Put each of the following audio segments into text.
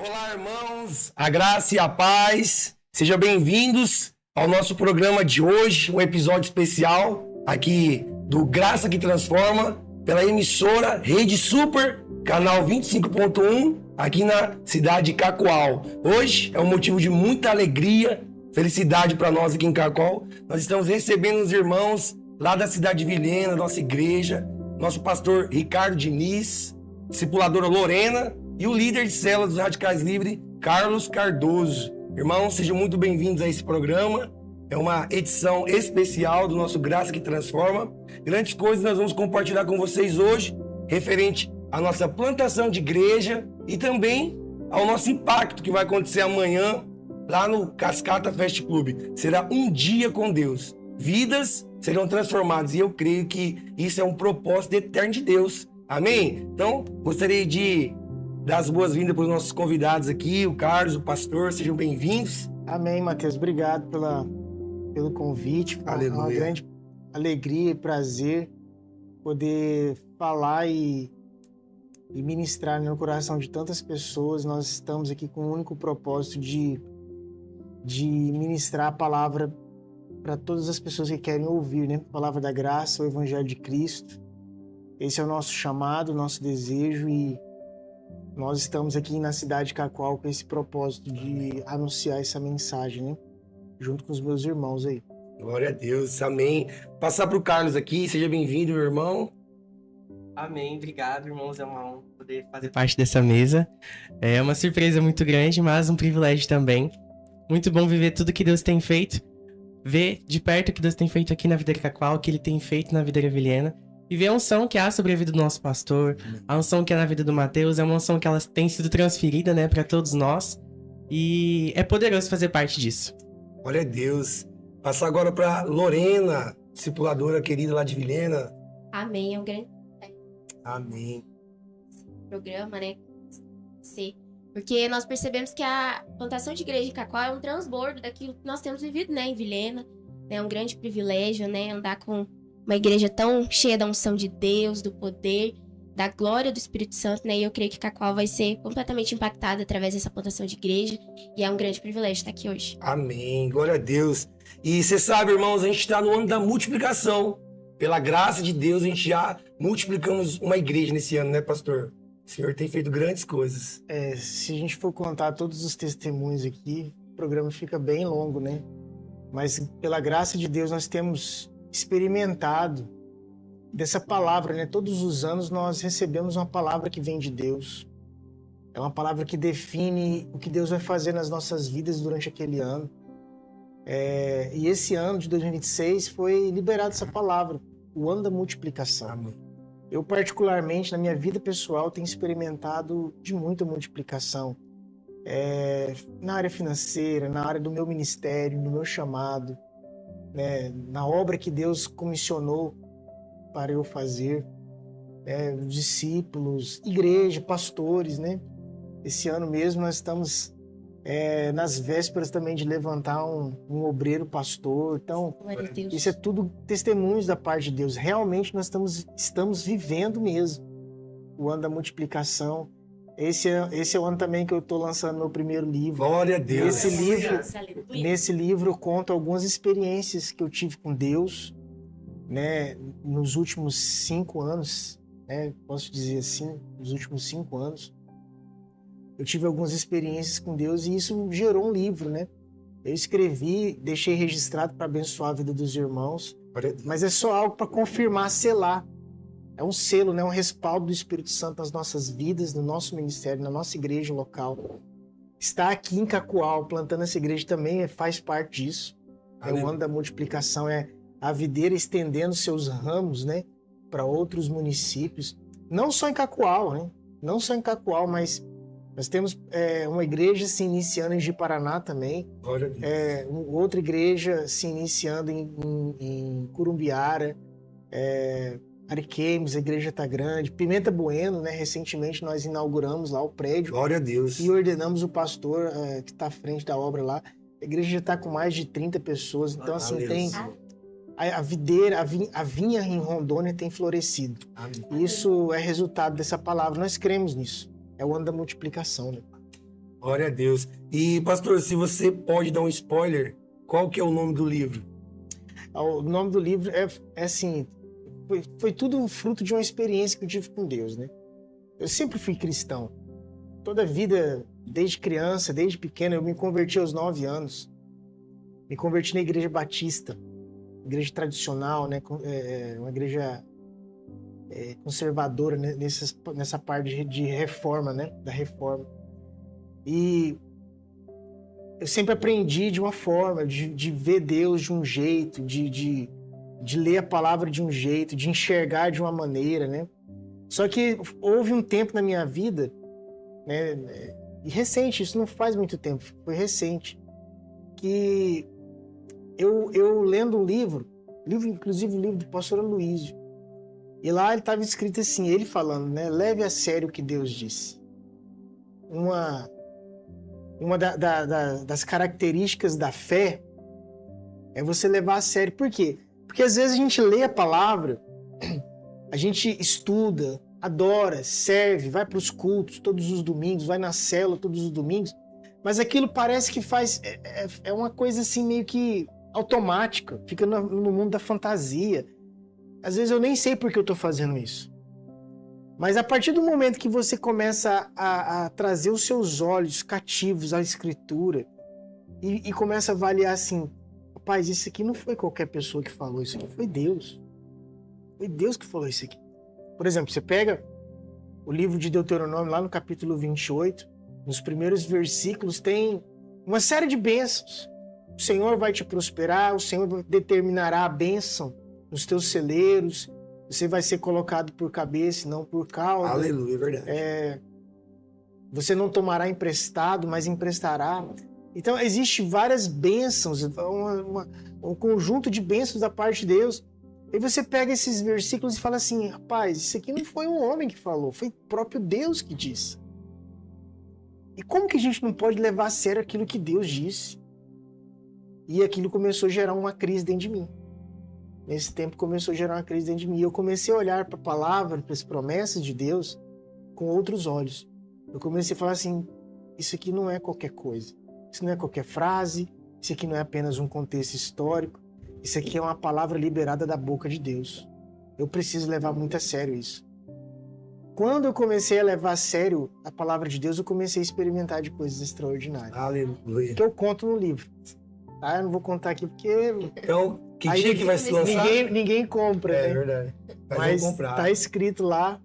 Olá, irmãos, a graça e a paz. Sejam bem-vindos ao nosso programa de hoje, um episódio especial aqui do Graça que Transforma, pela emissora Rede Super, canal 25.1, aqui na cidade de Cacoal. Hoje é um motivo de muita alegria, felicidade para nós aqui em Cacoal. Nós estamos recebendo os irmãos lá da cidade de Vilhena, nossa igreja, nosso pastor Ricardo Diniz, discipuladora Lorena, e o líder de célula dos Radicais Livres, Carlos Cardoso. Irmãos, sejam muito bem-vindos a esse programa. É uma edição especial do nosso Graça que Transforma. Grandes coisas nós vamos compartilhar com vocês hoje, referente à nossa plantação de igreja e também ao nosso impacto que vai acontecer amanhã lá no Cascata Fest Club. Será um dia com Deus. Vidas serão transformadas e eu creio que isso é um propósito eterno de Deus. Amém? Então, gostaria de dar as boas-vindas para os nossos convidados aqui, o Carlos, o pastor, sejam bem-vindos. Amém, Matheus. Obrigado pelo convite. Aleluia. É uma grande alegria e prazer poder falar e ministrar no coração de tantas pessoas. Nós estamos aqui com o único propósito de ministrar a palavra para todas as pessoas que querem ouvir, né? A palavra da graça, o Evangelho de Cristo. Esse é o nosso chamado, o nosso desejo e nós estamos aqui na cidade de Cacoal com esse propósito de anunciar essa mensagem, né? Junto com os meus irmãos aí. Glória a Deus, amém. Passar para o Carlos aqui, seja bem-vindo, meu irmão. Amém, obrigado, irmãos. É uma honra poder fazer parte dessa mesa. É uma surpresa muito grande, mas um privilégio também. Muito bom viver tudo que Deus tem feito, ver de perto o que Deus tem feito aqui na Videira Cacoal, o que Ele tem feito na Videira Vilhena. E ver a unção que há sobre a vida do nosso pastor, a unção que há na vida do Matheus, é uma unção que ela tem sido transferida, né, para todos nós. E é poderoso fazer parte disso. Glória a Deus. Passar agora para Lorena, discipuladora querida lá de Vilhena. Amém, é um grande Amém. programa, né? Porque nós percebemos que a plantação de igreja em Cacoal é um transbordo daquilo que nós temos vivido, né, em Vilhena. É um grande privilégio, né, andar com uma igreja tão cheia da unção de Deus, do poder, da glória do Espírito Santo, né? E eu creio que Cacoal vai ser completamente impactada através dessa plantação de igreja. E é um grande privilégio estar aqui hoje. Amém, glória a Deus. E você sabe, irmãos, a gente está no ano da multiplicação. Pela graça de Deus, a gente já multiplicamos uma igreja nesse ano, né, pastor? O Senhor tem feito grandes coisas. Se a gente for contar todos os testemunhos aqui, o programa fica bem longo, né? Mas pela graça de Deus nós temos experimentado dessa palavra, né? Todos os anos nós recebemos uma palavra que vem de Deus. É uma palavra que define o que Deus vai fazer nas nossas vidas durante aquele ano. E esse ano de 2026 foi liberada essa palavra, o ano da multiplicação. Amém. Eu particularmente, na minha vida pessoal, tenho experimentado de muita multiplicação. Na área financeira, na área do meu ministério, do meu chamado, né, na obra que Deus comissionou para eu fazer, discípulos, igreja, pastores, né? Esse ano mesmo nós estamos nas vésperas também de levantar um obreiro pastor. Então, Glória a Deus. isso é tudo testemunhos da parte de Deus. Realmente nós estamos vivendo mesmo o ano da multiplicação. Esse é o ano também que eu estou lançando meu primeiro livro. Glória a Deus. Nesse livro eu conto algumas experiências que eu tive com Deus, né, nos últimos 5 anos, né, posso dizer assim, nos últimos 5 anos. Eu tive algumas experiências com Deus e isso gerou um livro, né? Eu escrevi, deixei registrado para abençoar a vida dos irmãos, mas é só algo para confirmar, selar. É um selo, né? Um respaldo do Espírito Santo nas nossas vidas, no nosso ministério, na nossa igreja local. Estar aqui em Cacoal, plantando essa igreja também faz parte disso. É o ano da multiplicação, é a videira estendendo seus ramos, né? Para outros municípios. Não só em Cacoal, né? Não só em Cacoal, mas nós temos uma igreja se iniciando em Ji-Paraná também. Glória a Deus. Outra igreja se iniciando em Curumbiara. Ariquemes, a igreja está grande. Pimenta Bueno, né? Recentemente nós inauguramos lá o prédio. Glória a Deus. E ordenamos o pastor que está à frente da obra lá. A igreja já está com mais de 30 pessoas. Então, assim, tem a videira, a vinha em Rondônia tem florescido. Amém. Isso é resultado dessa palavra. Nós cremos nisso. É o ano da multiplicação, né? Glória a Deus. E, pastor, se você pode dar um spoiler, qual que é o nome do livro? O nome do livro é assim, foi tudo fruto de uma experiência que eu tive com Deus, né? Eu sempre fui cristão. Toda a vida, desde criança, desde pequeno, eu me converti aos 9 anos. Me converti na igreja batista, igreja tradicional, né? Uma igreja conservadora, né? Nessa parte de reforma, né? Da reforma. E eu sempre aprendi de uma forma, de ver Deus de um jeito, de ler a palavra de um jeito, de enxergar de uma maneira, né? Só que houve um tempo na minha vida, né? E recente, isso não faz muito tempo, foi recente, que eu lendo um livro, inclusive o livro do pastor Aloysio, e lá ele estava escrito assim, ele falando, né? Leve a sério o que Deus disse. Uma das características da fé é você levar a sério. Por quê? Porque às vezes a gente lê a palavra, a gente estuda, adora, serve, vai para os cultos todos os domingos, vai na célula todos os domingos, mas aquilo parece que é uma coisa assim meio que automática, fica no mundo da fantasia. Às vezes eu nem sei por que eu estou fazendo isso. Mas a partir do momento que você começa a trazer os seus olhos cativos à Escritura e começa a avaliar assim, rapaz, isso aqui não foi qualquer pessoa que falou, isso aqui foi Deus. Foi Deus que falou isso aqui. Por exemplo, você pega o livro de Deuteronômio, lá no capítulo 28, nos primeiros versículos tem uma série de bênçãos. O Senhor vai te prosperar, o Senhor determinará a bênção nos teus celeiros, você vai ser colocado por cabeça e não por cauda. Aleluia, é verdade. Você não tomará emprestado, mas emprestará. Então, existem várias bênçãos, um conjunto de bênçãos da parte de Deus. E você pega esses versículos e fala assim, rapaz, isso aqui não foi um homem que falou, foi o próprio Deus que disse. E como que a gente não pode levar a sério aquilo que Deus disse? E aquilo começou a gerar uma crise dentro de mim. Nesse tempo começou a gerar uma crise dentro de mim. Eu comecei a olhar para a palavra, para as promessas de Deus com outros olhos. Eu comecei a falar assim, isso aqui não é qualquer coisa. Isso não é qualquer frase. Isso aqui não é apenas um contexto histórico. Isso aqui é uma palavra liberada da boca de Deus. Eu preciso levar muito a sério isso. Quando eu comecei a levar a sério a palavra de Deus, eu comecei a experimentar de coisas extraordinárias. Aleluia. Que eu conto no livro. Tá? Eu não vou contar aqui porque... Então, que dia que vai se lançar? Ninguém compra, né? É verdade. Mas tá escrito lá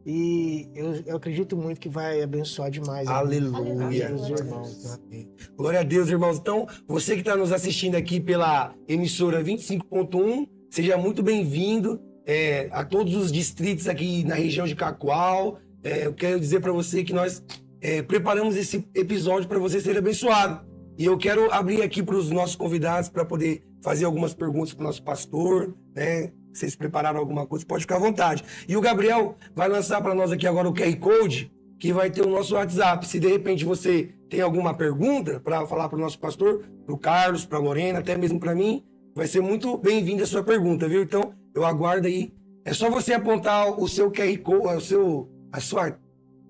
e eu acredito muito que vai abençoar demais. Aleluia. Os irmãos. Glória a Deus, irmãos. Então, você que está nos assistindo aqui pela emissora 25.1, seja muito bem-vindo a todos os distritos aqui na região de Cacoal. Eu quero dizer para você que nós preparamos esse episódio para você ser abençoado. E eu quero abrir aqui para os nossos convidados para poder fazer algumas perguntas para o nosso pastor, né? Vocês prepararam alguma coisa, pode ficar à vontade. E o Gabriel vai lançar para nós aqui agora o QR Code, que vai ter o nosso WhatsApp. Se de repente você tem alguma pergunta para falar para o nosso pastor, para o Carlos, para a Lorena, até mesmo para mim, vai ser muito bem-vinda a sua pergunta, viu? Então, eu aguardo aí. É só você apontar o seu QR Code, a sua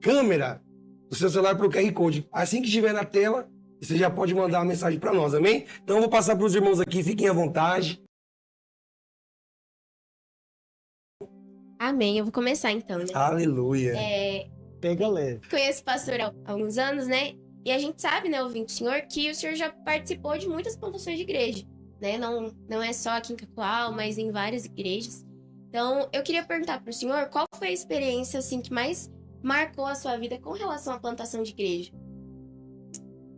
câmera do seu celular para o QR Code. Assim que estiver na tela, você já pode mandar uma mensagem para nós, amém? Então eu vou passar para os irmãos aqui, fiquem à vontade. Amém, eu vou começar então, né? Aleluia. Pega leve. Conheço o pastor há alguns anos, né? E a gente sabe, né, ouvindo o senhor, que o senhor já participou de muitas plantações de igreja, né? Não é só aqui em Cacoal, mas em várias igrejas. Então, eu queria perguntar para o senhor qual foi a experiência, assim, que mais marcou a sua vida com relação à plantação de igreja?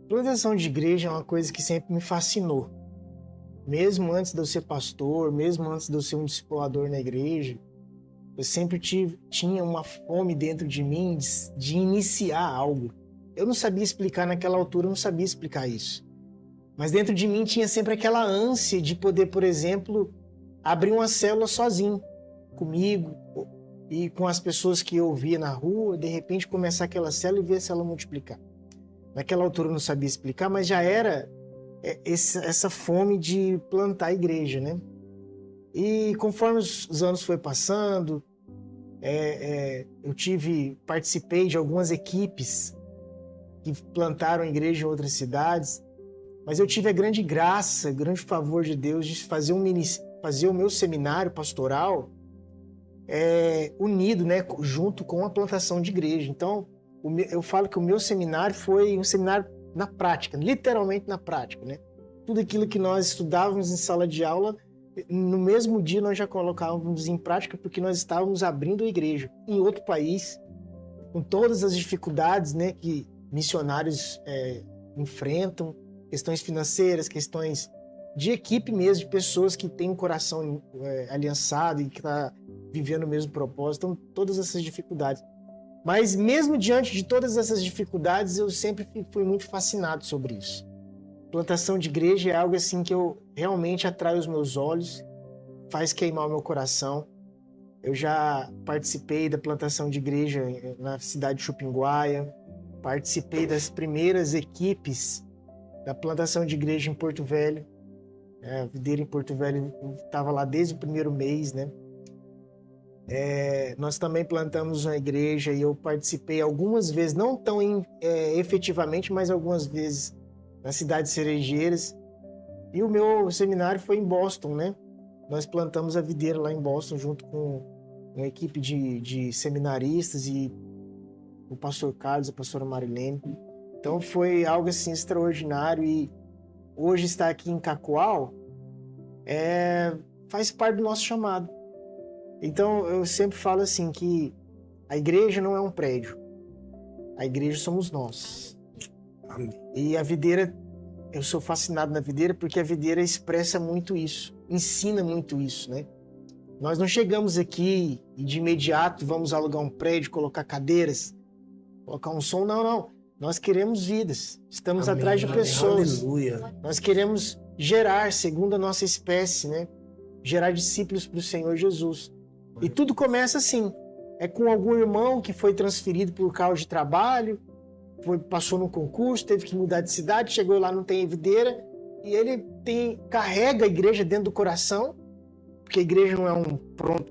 Plantação de igreja é uma coisa que sempre me fascinou. Mesmo antes de eu ser pastor, mesmo antes de eu ser um discipulador na igreja, eu sempre tinha uma fome dentro de mim de iniciar algo. Eu não sabia explicar naquela altura, eu não sabia explicar isso. Mas dentro de mim tinha sempre aquela ânsia de poder, por exemplo, abrir uma célula sozinho, comigo e com as pessoas que eu via na rua, de repente começar aquela célula e ver se ela multiplicar. Naquela altura eu não sabia explicar, mas já era essa fome de plantar a igreja, né? E conforme os anos foi passando, eu participei de algumas equipes que plantaram igreja em outras cidades, mas eu tive a grande graça, grande favor de Deus de fazer o meu seminário pastoral unido, né, junto com a plantação de igreja. Então, eu falo que o meu seminário foi um seminário na prática, literalmente na prática, né? Tudo aquilo que nós estudávamos em sala de aula, no mesmo dia nós já colocávamos em prática, porque nós estávamos abrindo a igreja em outro país, com todas as dificuldades, né, que missionários enfrentam, questões financeiras, questões de equipe mesmo, de pessoas que têm um coração aliançado e que está vivendo o mesmo propósito. Então, todas essas dificuldades. Mas mesmo diante de todas essas dificuldades, eu sempre fui muito fascinado sobre isso. Plantação de igreja é algo assim que eu realmente atrai os meus olhos, faz queimar o meu coração. Eu já participei da plantação de igreja na cidade de Chupinguaia, participei das primeiras equipes da plantação de igreja em Porto Velho. A videira em Porto Velho estava lá desde o primeiro mês, né? Nós também plantamos uma igreja e eu participei algumas vezes, não tão efetivamente, mas algumas vezes na cidade de Cerejeiras. E o meu seminário foi em Boston, né? Nós plantamos a videira lá em Boston junto com uma equipe de seminaristas e o pastor Carlos, a pastora Marilene. Então foi algo assim extraordinário e hoje estar aqui em Cacoal faz parte do nosso chamado. Então eu sempre falo assim que a igreja não é um prédio, a igreja somos nós. Amém. E a videira, eu sou fascinado na videira porque a videira expressa muito isso, ensina muito isso, né? Nós não chegamos aqui e de imediato vamos alugar um prédio, colocar cadeiras, colocar um som, não. Nós queremos vidas, estamos Amém. atrás de pessoas. Aleluia. Nós queremos gerar, segundo a nossa espécie, né? Gerar discípulos para o Senhor Jesus. E tudo começa assim, com algum irmão que foi transferido por causa de trabalho, passou num concurso, teve que mudar de cidade, chegou lá, não tem videira, e ele carrega a igreja dentro do coração, porque a igreja não é um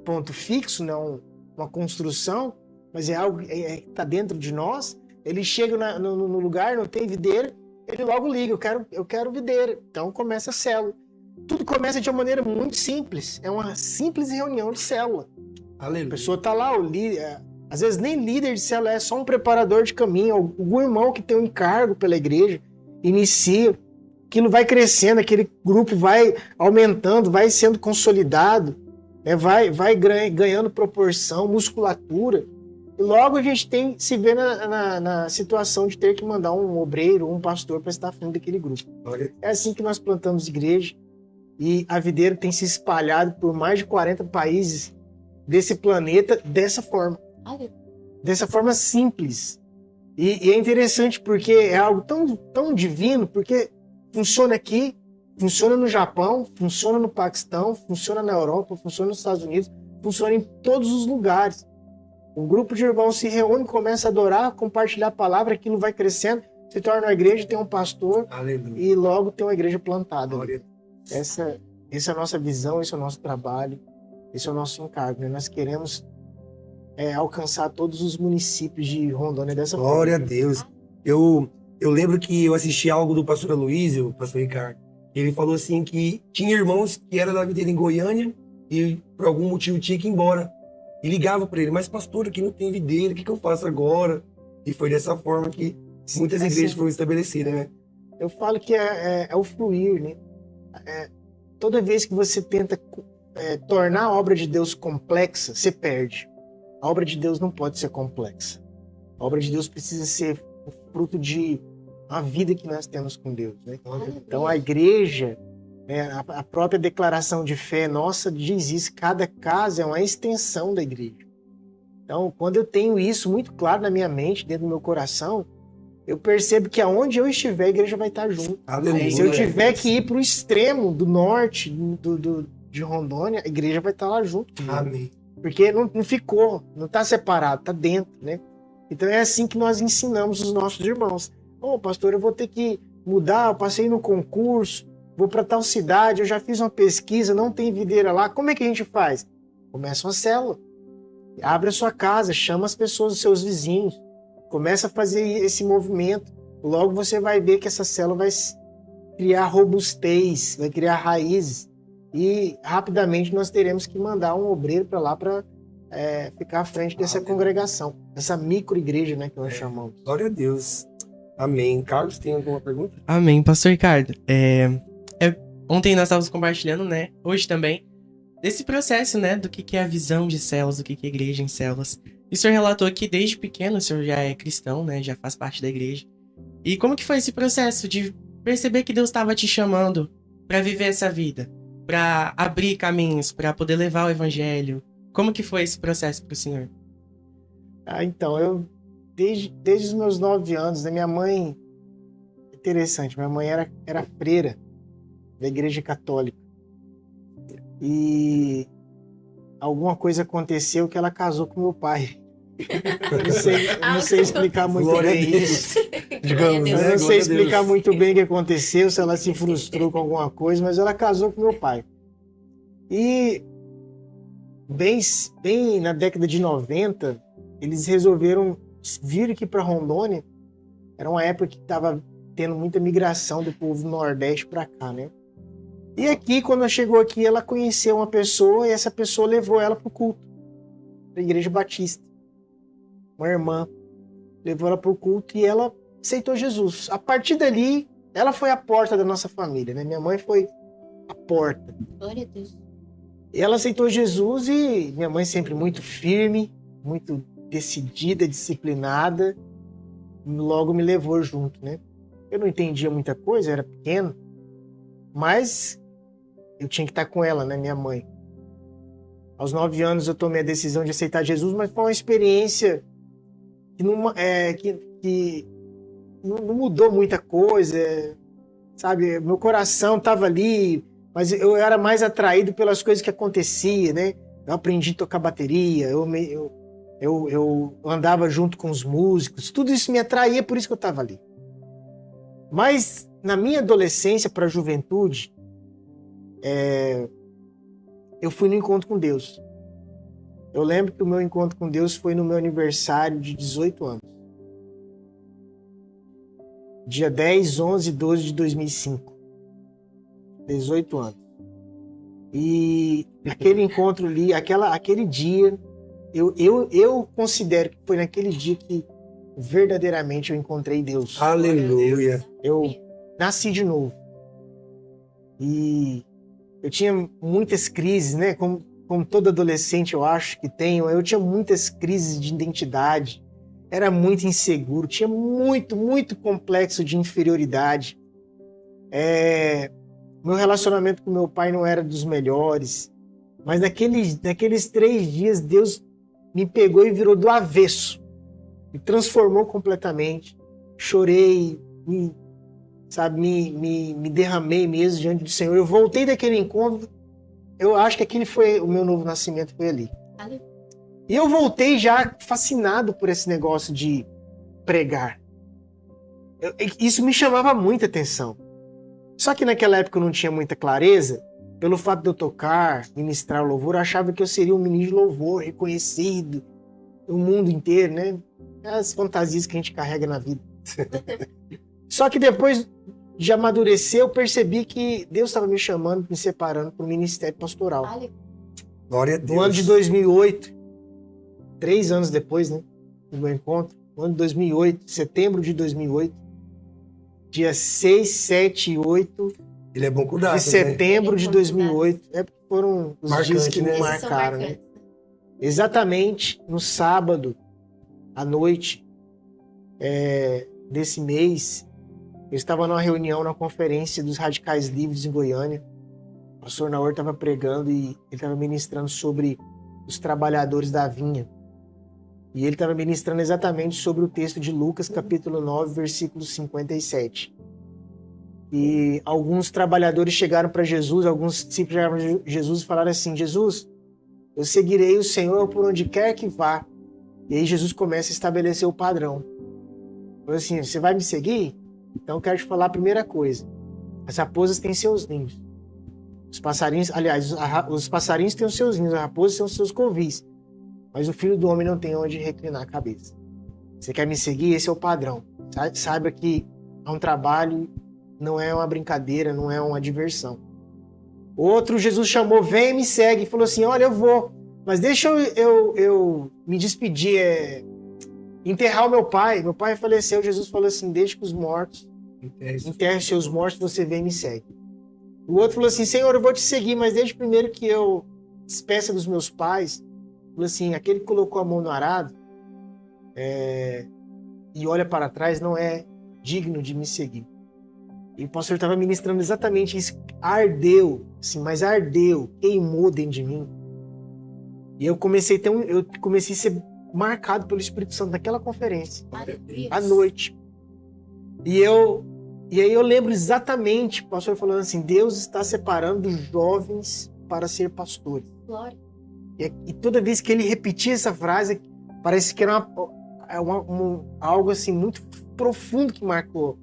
ponto fixo, não é uma construção, mas é algo que está dentro de nós. Ele chega no lugar, não tem videira, ele logo liga, eu quero videira. Então começa a célula. Tudo começa de uma maneira muito simples, é uma simples reunião de célula. Aleluia. A pessoa está lá, o líder, às vezes nem líder de célula, é só um preparador de caminho, algum irmão que tem um encargo pela igreja, inicia, aquilo vai crescendo, aquele grupo vai aumentando, vai sendo consolidado, né? vai ganhando proporção, musculatura, e logo a gente se vê na situação de ter que mandar um obreiro, um pastor para estar à frente daquele grupo. É assim que nós plantamos igreja, e a videira tem se espalhado por mais de 40 países desse planeta dessa forma. Dessa forma simples. E é interessante porque é algo tão divino, porque funciona aqui, funciona no Japão, funciona no Paquistão, funciona na Europa, funciona nos Estados Unidos, funciona em todos os lugares. Um grupo de irmãos se reúne, começa a adorar, compartilhar a palavra, aquilo vai crescendo, se torna uma igreja, tem um pastor. Aleluia. E logo tem uma igreja plantada. Glória. Essa é a nossa visão, esse é o nosso trabalho, esse é o nosso encargo, né? Nós queremos alcançar todos os municípios de Rondônia dessa forma. Glória a Deus. Eu lembro que eu assisti algo do pastor Aloysio, o pastor Ricardo. Ele falou assim que tinha irmãos que eram da videira em Goiânia e por algum motivo tinha que ir embora. E ligava para ele, mas pastor, aqui não tem videira, o que eu faço agora? E foi dessa forma que muitas igrejas foram estabelecidas, né? Eu falo que é o fluir, né? Toda vez que você tenta tornar a obra de Deus complexa, você perde. A obra de Deus não pode ser complexa. A obra de Deus precisa ser o fruto de uma vida que nós temos com Deus, né? Então a igreja, a própria declaração de fé nossa diz isso, cada casa é uma extensão da igreja. Então quando eu tenho isso muito claro na minha mente, dentro do meu coração, eu percebo que aonde eu estiver, a igreja vai estar junto. Aleluia. Se eu tiver que ir para o extremo do norte de Rondônia, a igreja vai estar lá junto comigo. Amém. Porque não ficou, não está separado, está dentro, né? Então é assim que nós ensinamos os nossos irmãos. Pastor, eu vou ter que mudar, eu passei no concurso, vou para tal cidade, eu já fiz uma pesquisa, não tem videira lá. Como é que a gente faz? Começa uma célula. Abre a sua casa, chama as pessoas, os seus vizinhos. Começa a fazer esse movimento. logo você vai ver que essa célula vai criar robustez, vai criar raízes. E rapidamente nós teremos que mandar um obreiro para lá para ficar à frente dessa congregação, essa micro-igreja, né, que nós chamamos. Glória a Deus. Amém. Carlos, tem alguma pergunta? Amém, pastor Ricardo. Ontem nós estávamos compartilhando, né, hoje também, desse processo, né, do que é a visão de células, do que é igreja em células. E o senhor relatou que desde pequeno o senhor já é cristão, né, já faz parte da igreja. E como que foi esse processo de perceber que Deus estava te chamando para viver essa vida, para abrir caminhos, para poder levar o evangelho? Como que foi esse processo para o senhor? Então, eu desde os meus 9 anos, né, minha mãe, interessante, minha mãe era freira da igreja católica. E alguma coisa aconteceu que ela casou com meu pai. Eu não sei explicar muito bem isso. Digamos, Eu não sei explicar muito bem o que aconteceu, se ela se frustrou com alguma coisa, mas ela casou com meu pai. E bem na década de 90, eles resolveram vir aqui para Rondônia. Era uma época que estava tendo muita migração do povo do Nordeste para cá, né? E aqui, quando ela chegou aqui, ela conheceu uma pessoa e essa pessoa levou ela para o culto da Igreja Batista. Uma irmã levou ela para o culto e ela aceitou Jesus. A partir dali, ela foi a porta da nossa família, né? Minha mãe foi a porta. Glória a Deus. E ela aceitou Jesus e minha mãe sempre muito firme, muito decidida, disciplinada, logo me levou junto, né? Eu não entendia muita coisa, era pequeno, mas eu tinha que estar com ela, né, minha mãe. Aos 9 anos eu tomei a decisão de aceitar Jesus, mas foi uma experiência que não mudou muita coisa, sabe? Meu coração estava ali, mas eu era mais atraído pelas coisas que aconteciam, né? Eu aprendi a tocar bateria, eu andava junto com os músicos, tudo isso me atraía, por isso que eu estava ali. Mas na minha adolescência para a juventude, eu fui no encontro com Deus. Eu lembro que o meu encontro com Deus foi no meu aniversário de 18 anos. Dia 10, 11 e 12 de 2005. 18 anos. E aquele encontro ali, aquele dia, eu considero que foi naquele dia que verdadeiramente eu encontrei Deus. Aleluia. Eu nasci de novo. E eu tinha muitas crises, né? Como todo adolescente eu acho que tenho, eu tinha muitas crises de identidade. Era muito inseguro, tinha muito complexo de inferioridade. Meu relacionamento com meu pai não era dos melhores. Mas naqueles 3 dias, Deus me pegou e virou do avesso. Me transformou completamente. Chorei, me derramei mesmo diante do Senhor. Eu voltei daquele encontro. Eu acho que aquele foi o meu novo nascimento, foi ali. E eu voltei já fascinado por esse negócio de pregar. Isso me chamava muita atenção. Só que naquela época eu não tinha muita clareza. Pelo fato de eu tocar, ministrar o louvor, eu achava que eu seria um ministro de louvor, reconhecido no mundo inteiro, né? As fantasias que a gente carrega na vida. Só que depois de amadurecer, eu percebi que Deus estava me chamando, me separando para o ministério pastoral. Glória a Deus. No ano de 2008, 3 anos depois, né, do meu encontro, no ano de 2008, setembro de 2008, dia 6, 7 e 8 Ele é bom com datas, de setembro de 2008. Foram os marcante, dias que né? me marcaram. Né? Exatamente no sábado, à noite desse mês, eu estava numa reunião na conferência dos Radicais Livres em Goiânia. O pastor Naor estava pregando e ele estava ministrando sobre os trabalhadores da vinha. E ele estava ministrando exatamente sobre o texto de Lucas, capítulo 9, versículo 57. E alguns trabalhadores chegaram para Jesus, alguns discípulos chegaram para Jesus e falaram assim: Jesus, eu seguirei o Senhor por onde quer que vá. E aí Jesus começa a estabelecer o padrão. Falou assim: você vai me seguir? Então eu quero te falar a primeira coisa. As raposas têm seus ninhos. Os passarinhos, aliás, os passarinhos têm os seus ninhos, as raposas têm os seus covis. Mas o Filho do Homem não tem onde reclinar a cabeça. Você quer me seguir? Esse é o padrão. Saiba que é um trabalho, não é uma brincadeira, não é uma diversão. Outro, Jesus chamou, vem e me segue. E falou assim, olha, eu vou, mas deixa eu me despedir, enterrar o meu pai. Meu pai faleceu, Jesus falou assim, deixa que os mortos, enterre seus mortos, você vem e me segue. O outro falou assim, Senhor, eu vou te seguir, mas desde primeiro que eu despeça dos meus pais, falou assim, aquele que colocou a mão no arado e olha para trás não é digno de me seguir. E o pastor estava ministrando exatamente isso. Ardeu, assim, mas ardeu, queimou dentro de mim. E eu comecei a ser marcado pelo Espírito Santo naquela conferência, à noite. E aí eu lembro exatamente, o pastor falando assim, Deus está separando jovens para ser pastores. Glória. E toda vez que ele repetia essa frase, parece que era algo assim muito profundo que marcou,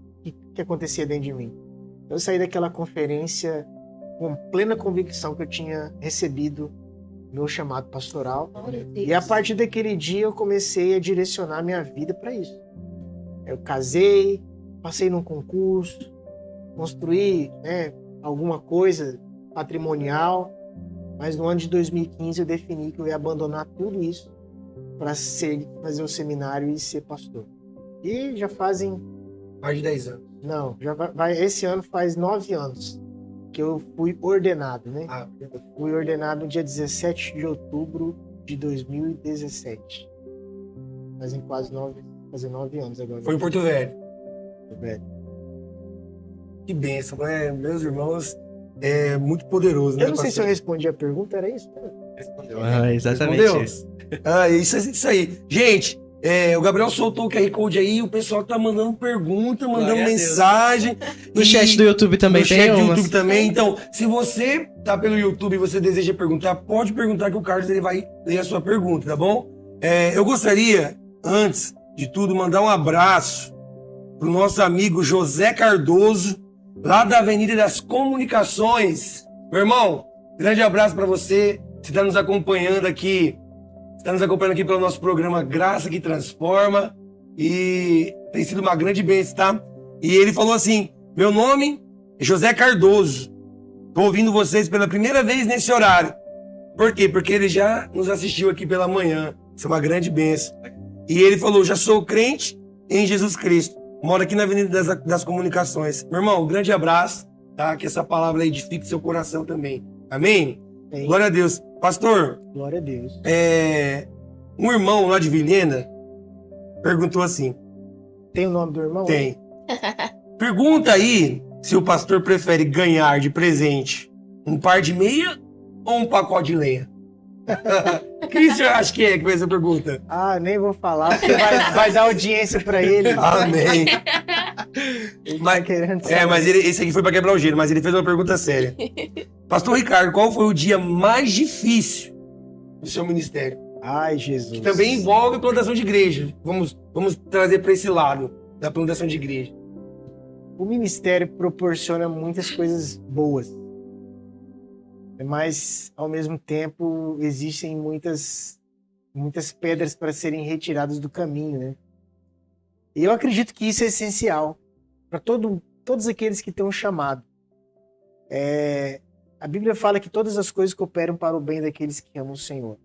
que acontecia dentro de mim. Eu saí daquela conferência com plena convicção que eu tinha recebido meu chamado pastoral. E a partir daquele dia eu comecei a direcionar minha vida para isso. Eu casei, passei num concurso, construí, alguma coisa patrimonial, mas no ano de 2015 eu defini que eu ia abandonar tudo isso para fazer o seminário e ser pastor. E já fazem... Mais de 10 anos. Não, esse ano faz 9 anos que eu fui ordenado, né? Fui ordenado no dia 17 de outubro de 2017. Fazem quase 9 anos agora. Foi em Porto Velho. Porto Velho. Que bênção, né? Meus irmãos, é muito poderoso, né? Eu não sei se eu respondi a pergunta, era isso? Respondeu. Exatamente Respondeu? isso. Isso aí. Gente, o Gabriel soltou o QR Code aí, o pessoal tá mandando pergunta, mandando mensagem. No chat do YouTube também no tem chat do umas. YouTube também. Então, se você tá pelo YouTube e você deseja perguntar, pode perguntar que o Carlos ele vai ler a sua pergunta, tá bom? Eu gostaria, antes de tudo, mandar um abraço pro nosso amigo José Cardoso, lá da Avenida das Comunicações. Meu irmão, grande abraço para você. Você está nos acompanhando aqui. Está nos acompanhando aqui pelo nosso programa Graça que Transforma. E tem sido uma grande bênção, tá? E ele falou assim, meu nome é José Cardoso. Estou ouvindo vocês pela primeira vez nesse horário. Por quê? Porque ele já nos assistiu aqui pela manhã. Isso é uma grande bênção. E ele falou, já sou crente em Jesus Cristo. Moro aqui na Avenida das Comunicações. Meu irmão, um grande abraço, tá? Que essa palavra edifique seu coração também. Amém? Amém. Glória a Deus. Pastor. Glória a Deus. Um irmão lá de Vilhena perguntou assim. Tem o nome do irmão? Tem. Pergunta aí se o pastor prefere ganhar de presente um par de meia ou um pacote de lenha. Quem você acha que foi essa pergunta? Nem vou falar, porque vai dar audiência pra ele. Amém. Mas esse aqui foi pra quebrar o gelo, mas ele fez uma pergunta séria. Pastor Ricardo, qual foi o dia mais difícil do seu ministério? Ai, Jesus. Que também envolve plantação de igreja. Vamos trazer pra esse lado da plantação de igreja. O ministério proporciona muitas coisas boas. Mas, ao mesmo tempo, existem muitas pedras para serem retiradas do caminho, né? E eu acredito que isso é essencial para todos aqueles que estão chamados. A Bíblia fala que todas as coisas cooperam para o bem daqueles que amam o Senhor.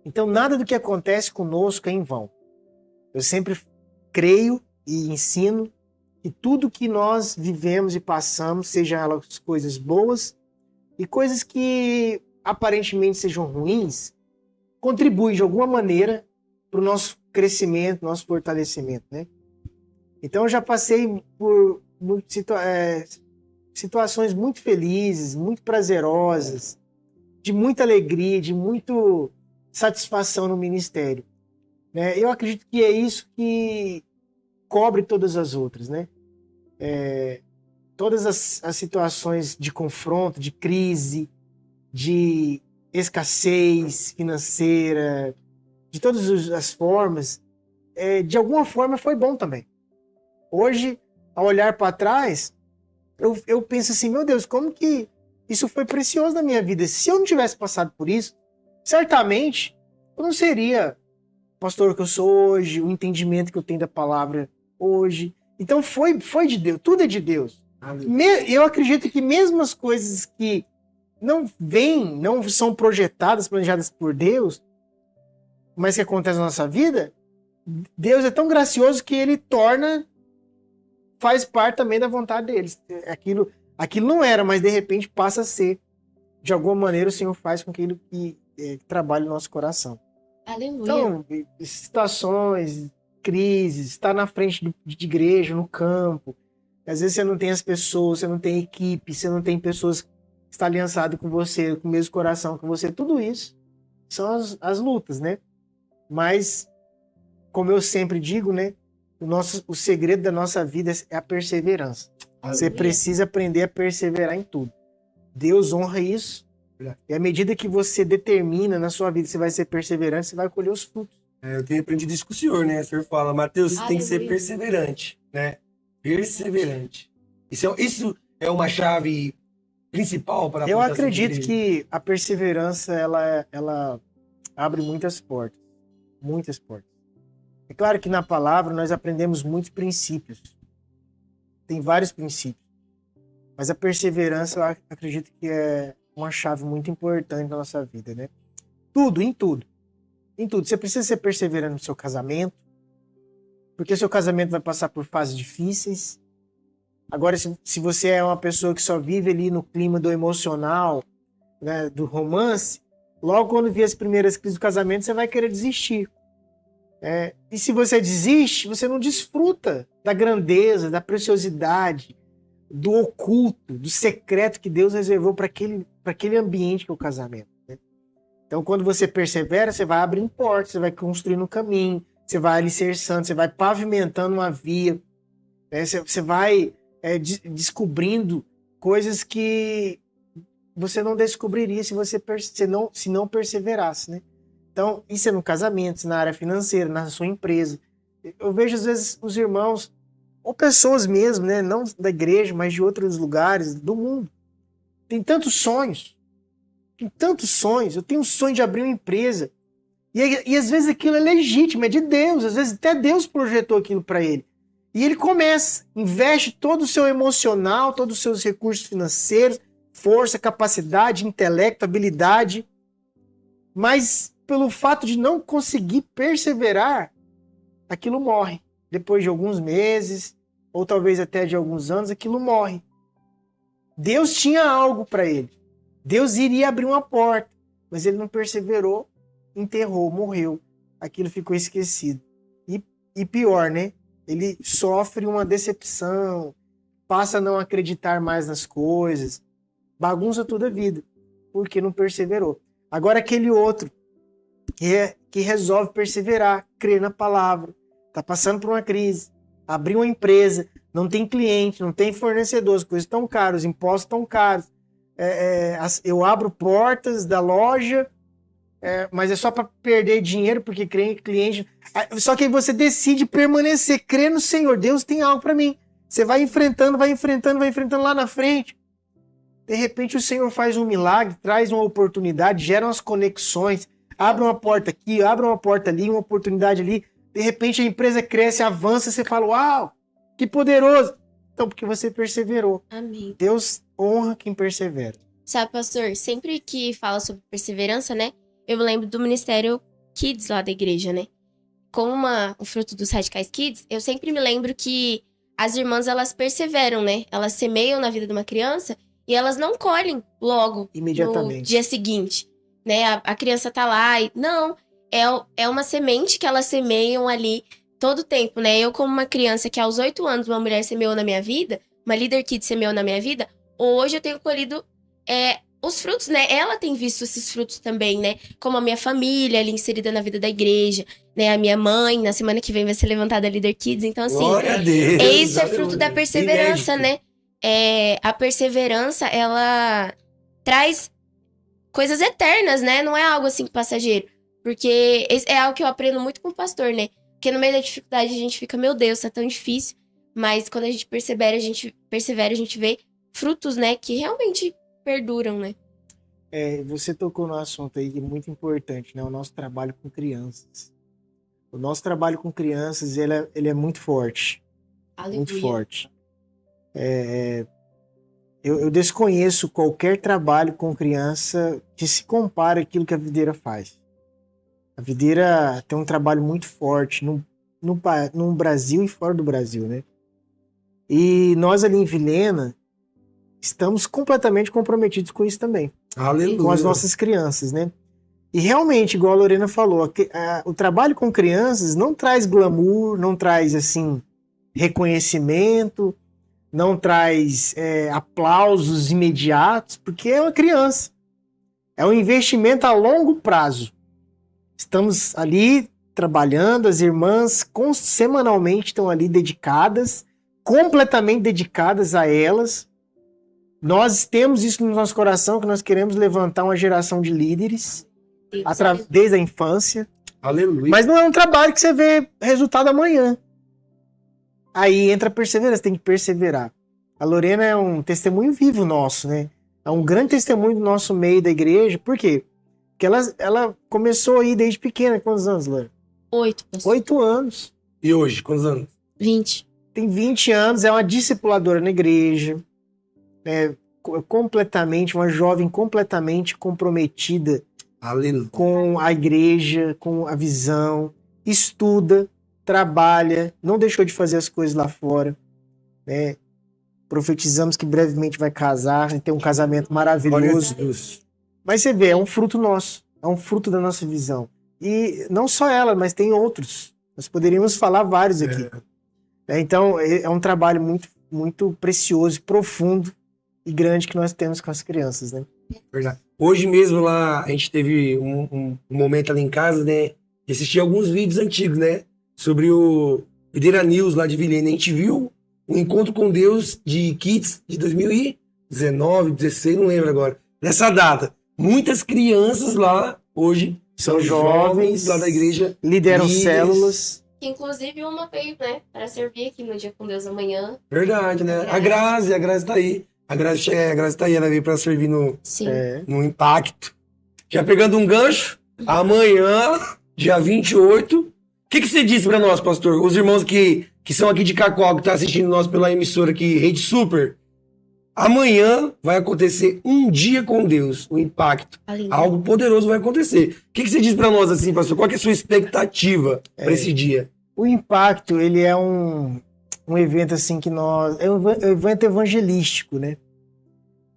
Então, nada do que acontece conosco é em vão. Eu sempre creio e ensino que tudo que nós vivemos e passamos, sejam elas coisas boas, e coisas que aparentemente sejam ruins, contribuem de alguma maneira para o nosso crescimento, nosso fortalecimento, né? Então eu já passei por situações muito felizes, muito prazerosas, de muita alegria, de muita satisfação no ministério, né? Eu acredito que é isso que cobre todas as outras, né? Todas as situações de confronto, de crise, de escassez financeira, de todas as formas, de alguma forma foi bom também. Hoje, ao olhar para trás, eu penso assim, meu Deus, como que isso foi precioso na minha vida? Se eu não tivesse passado por isso, certamente eu não seria o pastor que eu sou hoje, o entendimento que eu tenho da palavra hoje. Então foi de Deus, tudo é de Deus. Eu acredito que mesmo as coisas que não são projetadas, planejadas por Deus, mas que acontecem na nossa vida, Deus é tão gracioso que ele faz parte também da vontade deles. Aquilo não era, mas de repente passa a ser. De alguma maneira o Senhor faz com que aquilo que trabalhe no nosso coração. Aleluia. Então, situações, crises, estar na frente de igreja, no campo. Às vezes você não tem as pessoas, você não tem equipe, você não tem pessoas que estão aliançadas com você, com o mesmo coração que você. Tudo isso são as lutas, né? Mas, como eu sempre digo, né? O segredo da nossa vida é a perseverança. Você precisa aprender a perseverar em tudo. Deus honra isso. E à medida que você determina na sua vida que você vai ser perseverante, você vai colher os frutos. Eu tenho aprendido isso com o senhor, né? O senhor fala, Mateus, você tem que ser perseverante, né? Perseverante. Isso é uma chave principal para a Eu acredito que a perseverança, ela abre muitas portas. Muitas portas. É claro que na palavra nós aprendemos muitos princípios. Tem vários princípios. Mas a perseverança, eu acredito que é uma chave muito importante na nossa vida, né? Em tudo. Em tudo. Você precisa ser perseverante no seu casamento, porque o seu casamento vai passar por fases difíceis. Agora, se você é uma pessoa que só vive ali no clima do emocional, né, do romance, logo quando vier as primeiras crises do casamento, você vai querer desistir. E se você desiste, você não desfruta da grandeza, da preciosidade, do oculto, do secreto que Deus reservou para aquele ambiente que é o casamento. Né? Então, quando você persevera, você vai abrindo portas, você vai construindo um caminho, você vai alicerçando, você vai pavimentando uma via, né? Você vai descobrindo coisas que você não descobriria se não perseverasse. Né? Então, isso é no casamento, na área financeira, na sua empresa. Eu vejo, às vezes, os irmãos, ou pessoas mesmo, né? Não da igreja, mas de outros lugares do mundo. Tem tantos sonhos. Eu tenho um sonho de abrir uma empresa. E às vezes aquilo é legítimo, é de Deus. Às vezes até Deus projetou aquilo para ele. E ele começa, investe todo o seu emocional, todos os seus recursos financeiros, força, capacidade, intelecto, habilidade. Mas pelo fato de não conseguir perseverar, aquilo morre. Depois de alguns meses, ou talvez até de alguns anos, aquilo morre. Deus tinha algo para ele. Deus iria abrir uma porta, mas ele não perseverou, enterrou, morreu. Aquilo ficou esquecido. E pior, né? Ele sofre uma decepção, passa a não acreditar mais nas coisas, bagunça toda a vida, porque não perseverou. Agora aquele outro que resolve perseverar, crer na palavra, está passando por uma crise, abriu uma empresa, não tem cliente, não tem fornecedor, as coisas estão caras, os impostos estão caros. Eu abro portas da loja, mas é só para perder dinheiro, porque cliente... Só que aí você decide permanecer, crer no Senhor. Deus tem algo para mim. Você vai enfrentando lá na frente. De repente o Senhor faz um milagre, traz uma oportunidade, gera umas conexões, abre uma porta aqui, abre uma porta ali, uma oportunidade ali. De repente a empresa cresce, avança, você fala, uau, que poderoso. Então, porque você perseverou. Amém. Deus honra quem persevera. Sabe, pastor, sempre que fala sobre perseverança, né? Eu lembro do Ministério Kids lá da igreja, né? Como o fruto dos Radicais Kids, eu sempre me lembro que as irmãs, elas perseveram, né? Elas semeiam na vida de uma criança e elas não colhem logo imediatamente no dia seguinte, né? A criança tá lá e... Não, é uma semente que elas semeiam ali todo o tempo, né? Eu, como uma criança que aos 8 anos uma mulher semeou na minha vida, uma líder kid semeou na minha vida, hoje eu tenho colhido os frutos, né? Ela tem visto esses frutos também, né? Como a minha família ali inserida na vida da igreja, né? A minha mãe, na semana que vem vai ser levantada a líder kids, então assim... Glória a Deus! Isso é fruto da perseverança, né? A perseverança, ela traz coisas eternas, né? Não é algo assim passageiro. Porque é algo que eu aprendo muito com o pastor, né? Porque no meio da dificuldade a gente fica, meu Deus, tá tão difícil. Mas quando a gente persevera, a gente vê frutos, né? Que realmente perduram, né? Você tocou no assunto aí que é muito importante, né? O nosso trabalho com crianças. O nosso trabalho com crianças, ele é muito forte. Aleluia. Muito forte. Eu desconheço qualquer trabalho com criança que se compare àquilo que a Videira faz. A Videira tem um trabalho muito forte no Brasil e fora do Brasil, né? E nós ali em Vilhena estamos completamente comprometidos com isso também. Aleluia. Com as nossas crianças, né? E realmente, igual a Lorena falou, o trabalho com crianças não traz glamour, não traz, assim, reconhecimento, não traz aplausos imediatos, porque é uma criança. É um investimento a longo prazo. Estamos ali trabalhando, as irmãs semanalmente estão ali dedicadas, completamente dedicadas a elas. Nós temos isso no nosso coração, que nós queremos levantar uma geração de líderes desde a infância. Aleluia. Mas não é um trabalho que você vê resultado amanhã. Aí entra a perseverança, tem que perseverar. A Lorena é um testemunho vivo nosso, né? É um grande testemunho do nosso meio da igreja. Por quê? Porque ela começou aí desde pequena. Quantos anos, Lorena? 8. 8 anos. E hoje, quantos anos? 20. Tem 20 anos, é uma discipuladora na igreja. Uma jovem completamente comprometida Aleluia. com a igreja, com a visão. Estuda, trabalha, não deixou de fazer as coisas lá fora, né? Profetizamos que brevemente vai casar, vai ter um casamento maravilhoso. Mas você vê, é um fruto nosso, é um fruto da nossa visão. E não só ela, mas tem outros. Nós poderíamos falar vários aqui. Então, é um trabalho muito, muito precioso, profundo e grande que nós temos com as crianças, né? Verdade. Hoje mesmo lá, a gente teve um momento ali em casa, né? De assistir alguns vídeos antigos, né? Sobre o Videira News lá de Vilhena. A gente viu o Encontro com Deus de Kids de 2019, 16, não lembro agora. Nessa data. Muitas crianças lá, hoje, são jovens lá da igreja. Lideram líderes. células. Inclusive, uma veio, né? Para servir aqui no Dia com Deus amanhã. Verdade, né? A Grazi tá aí. A Grazi tá aí, ela veio para servir Sim. no Impacto. Já pegando um gancho, amanhã, dia 28. O que você disse para nós, pastor? Os irmãos que são aqui de Cacoal, que estão assistindo nós pela emissora aqui, Rede Super. Amanhã vai acontecer um dia com Deus, o Impacto. Aleluia. Algo poderoso vai acontecer. O que você diz para nós assim, pastor? Qual que é a sua expectativa para esse dia? O Impacto, ele é um evento assim que é um evento evangelístico, né?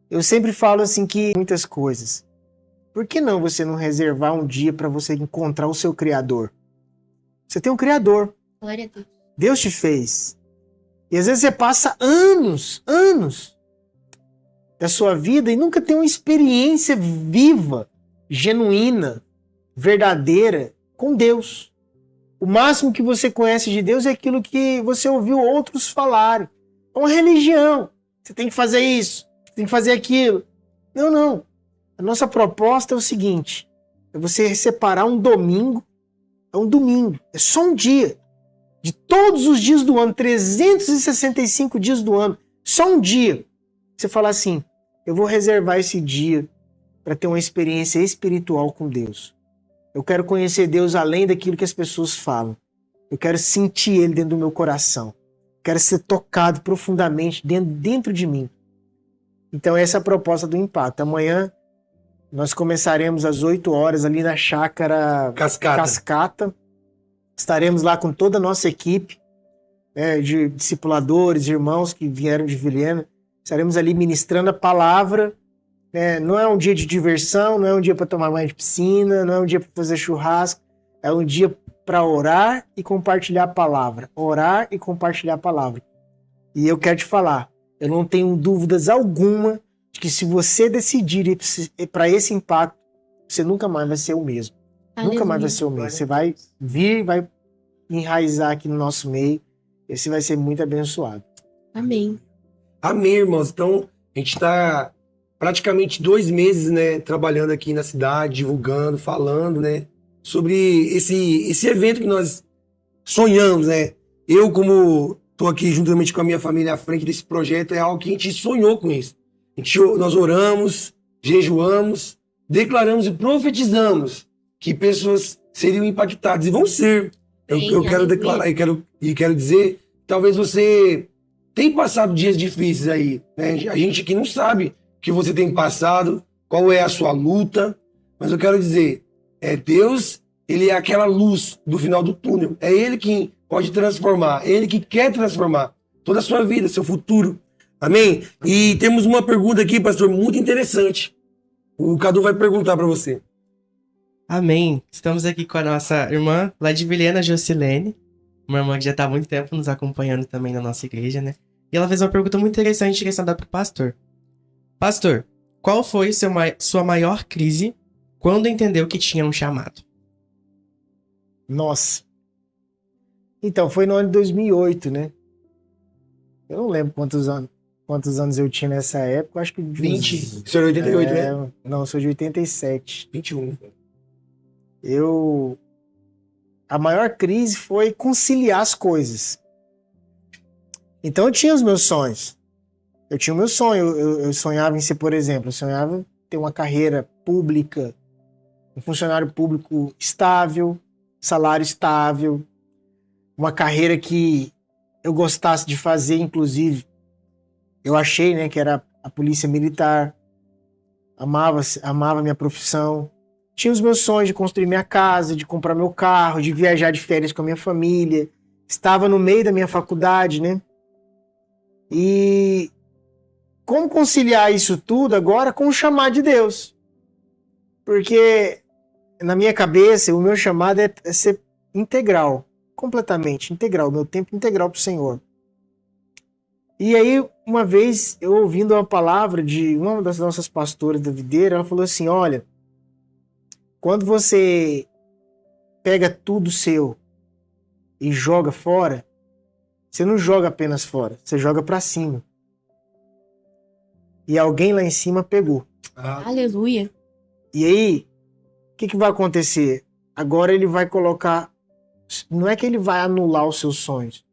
Eu sempre falo assim que muitas coisas. Por que não você não reservar um dia para você encontrar o seu Criador? Você tem um Criador. Glória a Deus. Deus te fez. E às vezes você passa anos da sua vida e nunca tem uma experiência viva, genuína, verdadeira com Deus. O máximo que você conhece de Deus é aquilo que você ouviu outros falarem. É uma religião. Você tem que fazer isso, você tem que fazer aquilo. Não. A nossa proposta é o seguinte: é você separar um domingo. É um domingo, é só um dia. De todos os dias do ano, 365 dias do ano, só um dia. Você fala assim: eu vou reservar esse dia para ter uma experiência espiritual com Deus. Eu quero conhecer Deus além daquilo que as pessoas falam. Eu quero sentir Ele dentro do meu coração. Quero ser tocado profundamente dentro de mim. Então essa é a proposta do Impacto. Amanhã nós começaremos às 8 horas ali na chácara Cascata. Estaremos lá com toda a nossa equipe, né, de discipuladores, irmãos que vieram de Vilhena. Estaremos ali ministrando a palavra. Não é um dia de diversão, não é um dia para tomar banho de piscina, não é um dia para fazer churrasco. É um dia para orar e compartilhar a palavra. Orar e compartilhar a palavra. E eu quero te falar, eu não tenho dúvidas alguma de que se você decidir ir para esse impacto, você nunca mais vai ser o mesmo. Aleluia. Nunca mais vai ser o mesmo. Você vai vir, vai enraizar aqui no nosso meio, e você vai ser muito abençoado. Amém. Amém, irmãos. Então, a gente está praticamente 2 meses, né, trabalhando aqui na cidade, divulgando, falando, né, sobre esse evento que nós sonhamos, né. Eu, como estou aqui juntamente com a minha família à frente desse projeto, é algo que a gente sonhou com isso. Nós oramos, jejuamos, declaramos e profetizamos que pessoas seriam impactadas e vão ser. Eu quero declarar e quero dizer talvez você tem passado dias difíceis aí, né? A gente aqui não sabe o que você tem passado, qual é a sua luta, mas eu quero dizer, Deus, ele é aquela luz do final do túnel. É ele que pode transformar, é ele que quer transformar toda a sua vida, seu futuro. Amém? E temos uma pergunta aqui, pastor, muito interessante. O Cadu vai perguntar para você. Amém. Estamos aqui com a nossa irmã lá de Vilhena, Jocilene. Uma irmã que já está há muito tempo nos acompanhando também na nossa igreja, né? E ela fez uma pergunta muito interessante direcionada para o pastor. Pastor, qual foi sua maior crise quando entendeu que tinha um chamado? Nossa. Então, foi no ano de 2008, né? Eu não lembro quantos anos eu tinha nessa época, acho que... 20. O senhor é 88, né? Não, eu sou de 87. 21. A maior crise foi conciliar as coisas. Então eu tinha os meus sonhos. Eu tinha o meu sonho. Eu sonhava em ser, por exemplo, eu sonhava em ter uma carreira pública, um funcionário público estável, salário estável, uma carreira que eu gostasse de fazer, inclusive. Eu achei, né, que era a polícia militar. Amava a minha profissão. Tinha os meus sonhos de construir minha casa, de comprar meu carro, de viajar de férias com a minha família. Estava no meio da minha faculdade, né? E como conciliar isso tudo agora com o chamado de Deus? Porque na minha cabeça, o meu chamado é ser integral, completamente integral, o meu tempo integral para o Senhor. E aí, uma vez, eu ouvindo uma palavra de uma das nossas pastoras da videira, ela falou assim, olha, quando você pega tudo seu e joga fora, você não joga apenas fora, você joga para cima. E alguém lá em cima pegou. Aleluia. E aí, o que vai acontecer? Agora ele vai colocar... Não é que ele vai anular os seus sonhos,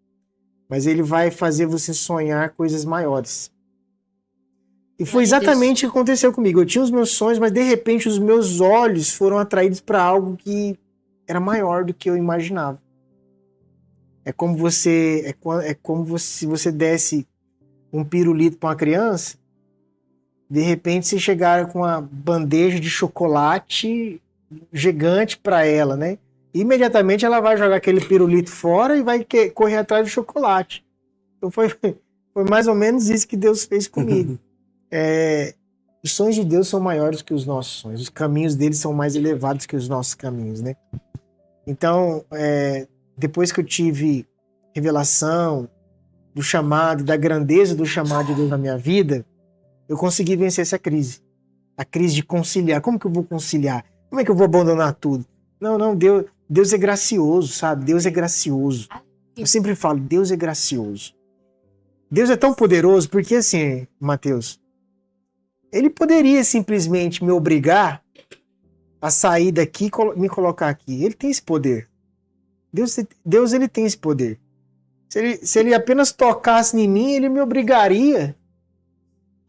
mas ele vai fazer você sonhar coisas maiores. E foi exatamente o que aconteceu comigo. Eu tinha os meus sonhos, mas de repente os meus olhos foram atraídos para algo que era maior do que eu imaginava. É como se você desse um pirulito para uma criança, de repente você chegar com uma bandeja de chocolate gigante para ela, né? E imediatamente ela vai jogar aquele pirulito fora e vai correr atrás do chocolate. Então foi mais ou menos isso que Deus fez comigo. Os sonhos de Deus são maiores que os nossos sonhos. Os caminhos dele são mais elevados que os nossos caminhos, né? Então, depois que eu tive revelação do chamado, da grandeza do chamado de Deus na minha vida, eu consegui vencer essa crise. A crise de conciliar. Como que eu vou conciliar? Como é que eu vou abandonar tudo? Não, Deus é gracioso, sabe? Deus é gracioso. Eu sempre falo, Deus é gracioso. Deus é tão poderoso porque, assim, Mateus, ele poderia simplesmente me obrigar a sair daqui e me colocar aqui. Ele tem esse poder. Deus ele tem esse poder. Se ele apenas tocasse em mim, ele me obrigaria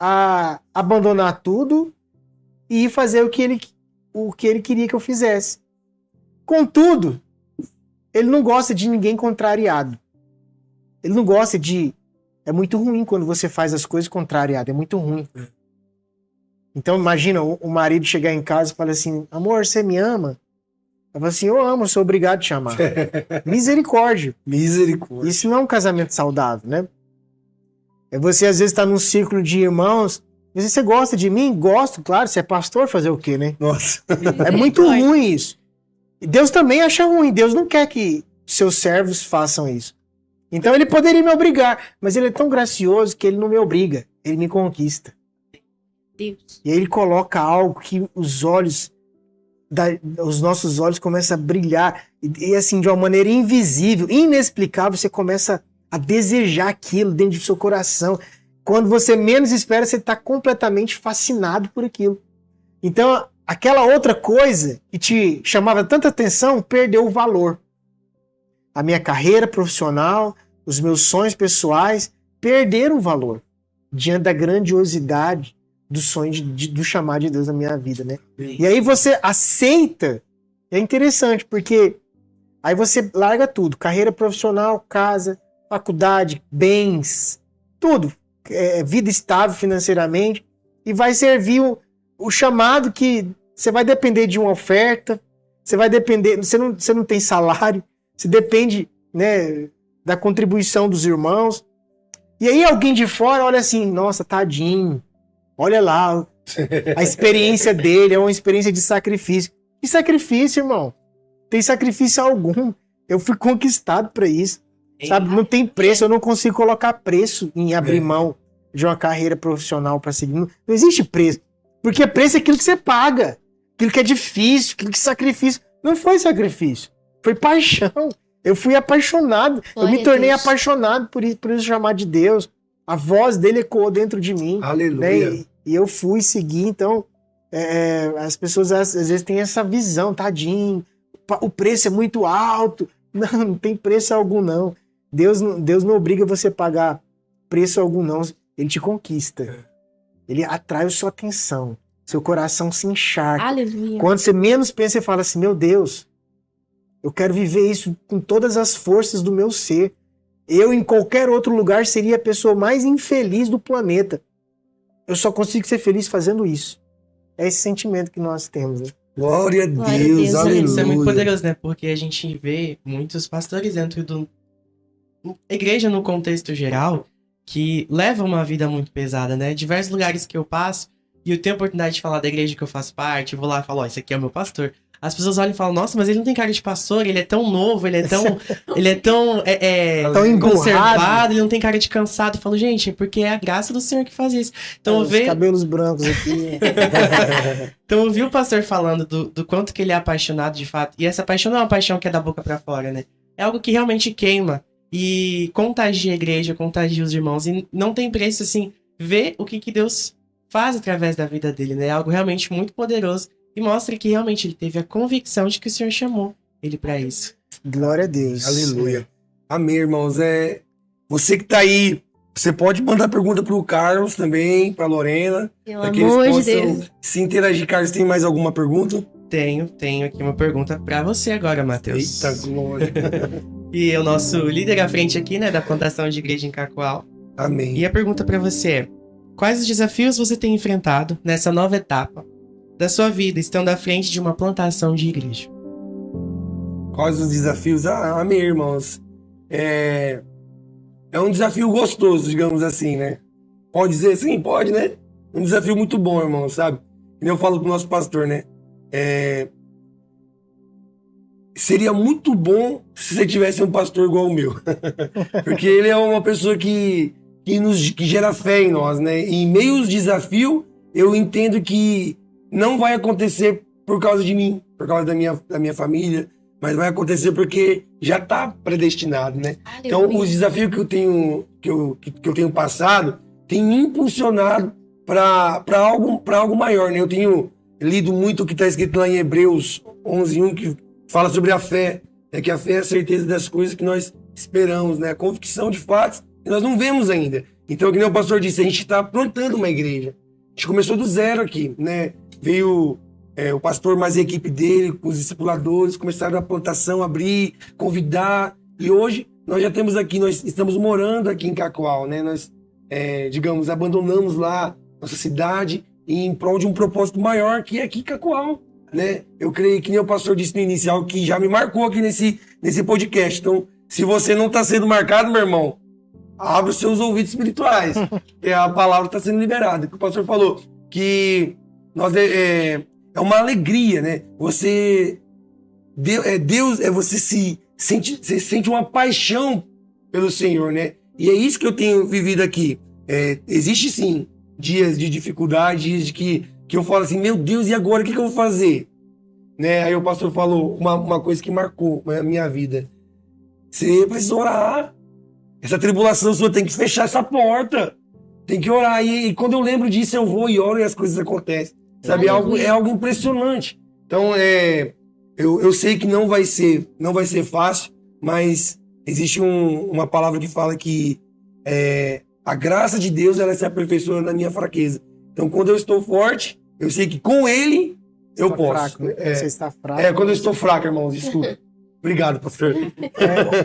a abandonar tudo e ir fazer o que ele queria que eu fizesse. Contudo, ele não gosta de ninguém contrariado. Ele não gosta de... É muito ruim quando você faz as coisas contrariado. É muito ruim. Então imagina o marido chegar em casa e falar assim, amor, você me ama? Eu falo assim, eu amo, eu sou obrigado a te amar. Misericórdia. Misericórdia. Isso não é um casamento saudável, né? Você às vezes está num círculo de irmãos, você gosta de mim? Gosto, claro, você é pastor, fazer o quê, né? Nossa. É muito ruim isso. E Deus também acha ruim, Deus não quer que seus servos façam isso. Então ele poderia me obrigar, mas ele é tão gracioso que ele não me obriga, ele me conquista. Deus. E aí ele coloca algo que os nossos olhos começam a brilhar, e assim, de uma maneira invisível, inexplicável, você começa a desejar aquilo dentro do seu coração. Quando você menos espera, você está completamente fascinado por aquilo. Então, aquela outra coisa que te chamava tanta atenção, perdeu o valor. A minha carreira profissional, os meus sonhos pessoais, perderam o valor diante da grandiosidade do sonho do chamado de Deus na minha vida, né? E aí você aceita, é interessante, porque aí você larga tudo, carreira profissional, casa, faculdade, bens, tudo. Vida estável financeiramente. E vai servir o chamado que você vai depender de uma oferta, você vai depender, você não tem salário, você depende, né, da contribuição dos irmãos. E aí alguém de fora olha assim, nossa, tadinho, olha lá, a experiência dele é uma experiência de sacrifício. Que sacrifício, irmão? Tem sacrifício algum. Eu fui conquistado para isso. Sabe? Não tem preço, eu não consigo colocar preço em abrir mão de uma carreira profissional para seguir. Não existe preço. Porque preço é aquilo que você paga. Aquilo que é difícil, aquilo que é sacrifício. Não foi sacrifício. Foi paixão. Eu fui apaixonado. Eu me tornei apaixonado por isso chamar de Deus. A voz dele ecoou dentro de mim. Aleluia. Né? E eu fui seguir. Então, as pessoas às vezes têm essa visão, tadinho. O preço é muito alto. Não tem preço algum, não. Deus não obriga você a pagar preço algum, não. Ele te conquista. Ele atrai a sua atenção. Seu coração se encharca. Aleluia. Quando você menos pensa, você fala assim, meu Deus, eu quero viver isso com todas as forças do meu ser. Eu, em qualquer outro lugar, seria a pessoa mais infeliz do planeta. Eu só consigo ser feliz fazendo isso. É esse sentimento que nós temos, né? Glória a Deus, aleluia. Isso é muito poderoso, né? Porque a gente vê muitos pastores dentro da igreja no contexto geral que levam uma vida muito pesada, né? Diversos lugares que eu passo e eu tenho a oportunidade de falar da igreja que eu faço parte, eu vou lá e falo, esse aqui é o meu pastor. As pessoas olham e falam, nossa, mas ele não tem cara de pastor, ele é tão novo, ele é tão conservado, ele não tem cara de cansado. Eu falo, gente, é porque é a graça do Senhor que faz isso. Então, os cabelos brancos aqui. Então, eu vi o pastor falando do quanto que ele é apaixonado de fato. E essa paixão não é uma paixão que é da boca pra fora, né? É algo que realmente queima e contagia a igreja, contagia os irmãos. E não tem preço, assim, ver o que Deus faz através da vida dele, né? É algo realmente muito poderoso. E mostra que realmente ele teve a convicção de que o Senhor chamou ele para isso. Glória a Deus. Aleluia. Amém, irmãos. Você que tá aí, você pode mandar pergunta pro Carlos também, pra Lorena. Pelo amor de Deus. Se interagir. Carlos, tem mais alguma pergunta? Tenho aqui uma pergunta para você agora, Matheus. Eita, glória. E é o nosso líder à frente aqui, né, da plantação de igreja em Cacoal. Amém. E a pergunta para você é, quais os desafios você tem enfrentado nessa nova etapa da sua vida, estando à frente de uma plantação de igreja? Quais os desafios? Amém, irmãos. É um desafio gostoso, digamos assim, né? Pode dizer assim? Pode, né? Um desafio muito bom, irmão, sabe? E eu falo pro nosso pastor, né? Seria muito bom se você tivesse um pastor igual o meu. Porque ele é uma pessoa que gera fé em nós, né? E em meio aos desafios, eu entendo que não vai acontecer por causa de mim, por causa da minha família, mas vai acontecer porque já está predestinado, né? Então, os desafios que eu tenho passado têm me impulsionado para algo maior, né? Eu tenho lido muito o que está escrito lá em Hebreus 11:1, que fala sobre a fé, que a fé é a certeza das coisas que nós esperamos, né? A convicção de fatos que nós não vemos ainda. Então, que nem o pastor disse, a gente está plantando uma igreja. A gente começou do zero aqui, né? Veio o pastor mais a equipe dele, com os discipuladores, começaram a plantação, abrir, convidar. E hoje nós já temos aqui, nós estamos morando aqui em Cacoal, né? Nós, digamos, abandonamos lá nossa cidade em prol de um propósito maior que é aqui em Cacoal, né? Eu creio que nem o pastor disse no inicial, que já me marcou aqui nesse podcast. Então, se você não está sendo marcado, meu irmão, abre os seus ouvidos espirituais, que a palavra está sendo liberada. Que o pastor falou que é uma alegria, né? Você sente uma paixão pelo Senhor, né? E é isso que eu tenho vivido aqui. Existe sim dias de dificuldade, dias de que eu falo assim, meu Deus, e agora o que eu vou fazer? Né? Aí o pastor falou uma coisa que marcou a minha vida. Você precisa orar. Essa tribulação sua tem que fechar essa porta. Tem que orar. E quando eu lembro disso, eu vou e oro e as coisas acontecem. Sabe, é algo impressionante. Então, eu sei que não vai ser fácil, mas existe uma palavra que fala que a graça de Deus, ela se aperfeiçoa na minha fraqueza. Então, quando eu estou forte, eu sei que com Ele eu posso. Fraco, né? Você está fraco. Quando eu estou fraco, irmãos, desculpa. Obrigado, pastor.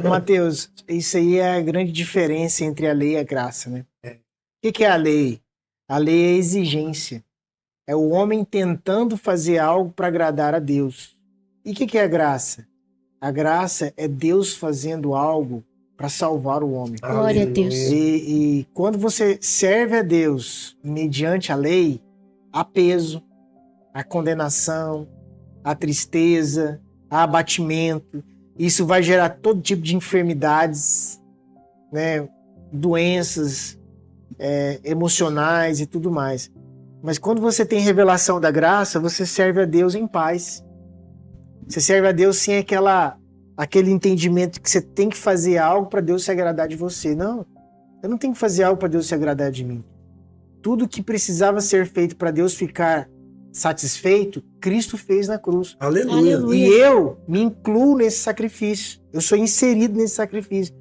Mateus, isso aí é a grande diferença entre a lei e a graça, né? O que é a lei? A lei é a exigência. É o homem tentando fazer algo para agradar a Deus. E o que é a graça? A graça é Deus fazendo algo para salvar o homem. Glória a Deus. E quando você serve a Deus mediante a lei, há peso, há condenação, há tristeza, há abatimento. Isso vai gerar todo tipo de enfermidades, né? Doenças emocionais e tudo mais. Mas quando você tem revelação da graça, você serve a Deus em paz. Você serve a Deus sem aquele entendimento que você tem que fazer algo para Deus se agradar de você. Não, eu não tenho que fazer algo para Deus se agradar de mim. Tudo que precisava ser feito para Deus ficar satisfeito, Cristo fez na cruz. Aleluia. E eu me incluo nesse sacrifício. Eu sou inserido nesse sacrifício.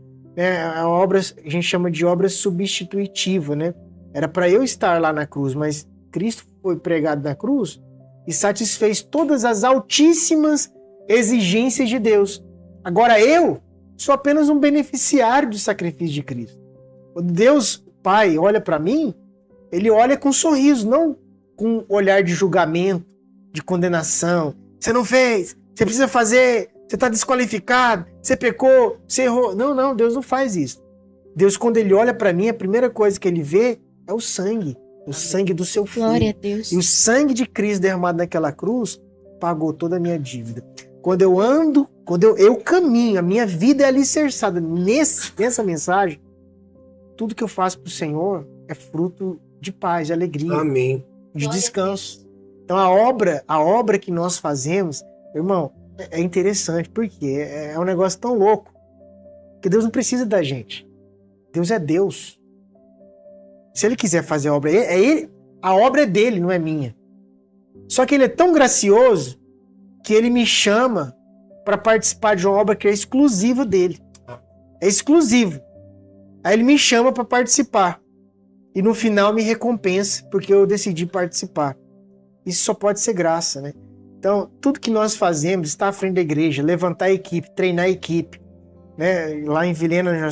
A obra, a gente chama de obra substitutiva, né? Era para eu estar lá na cruz, mas Cristo foi pregado na cruz e satisfez todas as altíssimas exigências de Deus. Agora eu sou apenas um beneficiário do sacrifício de Cristo. Quando Deus, Pai, olha para mim, ele olha com sorriso, não com um olhar de julgamento, de condenação. Você não fez, você precisa fazer, você está desqualificado, você pecou, você errou. Não, Deus não faz isso. Deus, quando ele olha para mim, a primeira coisa que ele vê é o sangue do seu filho. Glória a Deus. E o sangue de Cristo derramado naquela cruz pagou toda a minha dívida. Quando eu ando, quando eu caminho, a minha vida é alicerçada nessa mensagem, tudo que eu faço para o Senhor é fruto de paz, de alegria, Amém. de descanso. Então a obra que nós fazemos, irmão, é interessante, porque é um negócio tão louco, que Deus não precisa da gente. Deus é Deus. Se ele quiser fazer a obra, a obra é dele, não é minha. Só que ele é tão gracioso que ele me chama para participar de uma obra que é exclusiva dele. É exclusivo. Aí ele me chama para participar. E no final me recompensa, porque eu decidi participar. Isso só pode ser graça, né? Então, tudo que nós fazemos, estar à frente da igreja, levantar a equipe, treinar a equipe, né? Lá em Vilhena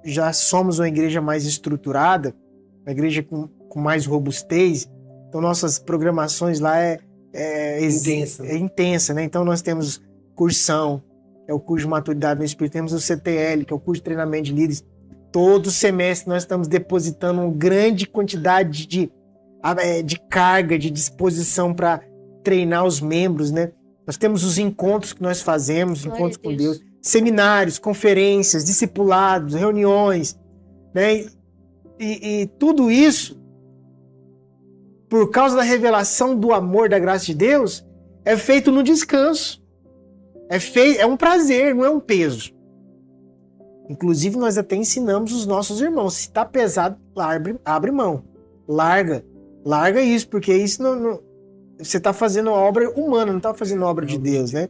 já somos uma igreja mais estruturada, uma igreja com mais robustez. Então, nossas programações lá é intensa, né? Então, nós temos cursão, é o curso de maturidade no Espírito, temos o CTL, que é o curso de treinamento de líderes. Todo semestre nós estamos depositando uma grande quantidade de carga, de disposição para treinar os membros, né? Nós temos os encontros que nós fazemos, encontros com Deus, seminários, conferências, discipulados, reuniões, né? E tudo isso, por causa da revelação do amor, da graça de Deus, é feito no descanso. É um prazer, não é um peso. Inclusive, nós até ensinamos os nossos irmãos. Se está pesado, abre mão. Larga isso, porque isso não você está fazendo uma obra humana, não está fazendo obra de Deus, né?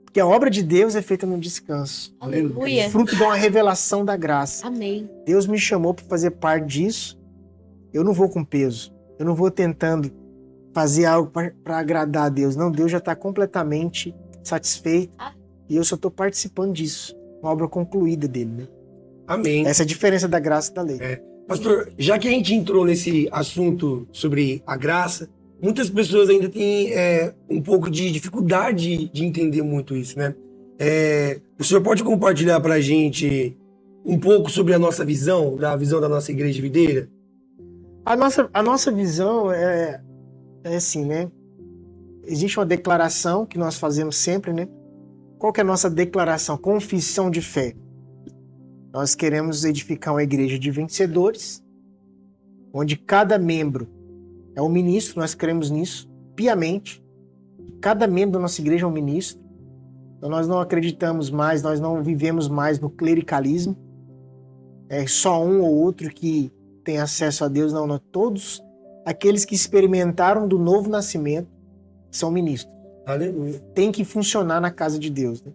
Porque a obra de Deus é feita no descanso. Aleluia. Fruto de uma revelação da graça. Amém. Deus me chamou para fazer parte disso. Eu não vou com peso. Eu não vou tentando fazer algo para agradar a Deus. Não, Deus já está completamente satisfeito. E eu só estou participando disso. Uma obra concluída dele, né? Amém. Essa é a diferença da graça e da lei. Pastor, já que a gente entrou nesse assunto sobre a graça, muitas pessoas ainda têm um pouco de dificuldade de entender muito isso, né? O senhor pode compartilhar para a gente um pouco sobre a nossa visão, da visão da nossa igreja videira? A nossa visão é assim, né? Existe uma declaração que nós fazemos sempre, né? Qual que é a nossa declaração? Confissão de fé. Nós queremos edificar uma igreja de vencedores, onde cada membro é um ministro, nós cremos nisso, piamente. Cada membro da nossa igreja é um ministro. Então nós não acreditamos mais, nós não vivemos mais no clericalismo. É só um ou outro que tem acesso a Deus, não. Todos aqueles que experimentaram do novo nascimento são ministros. Aleluia. Tem que funcionar na casa de Deus, né?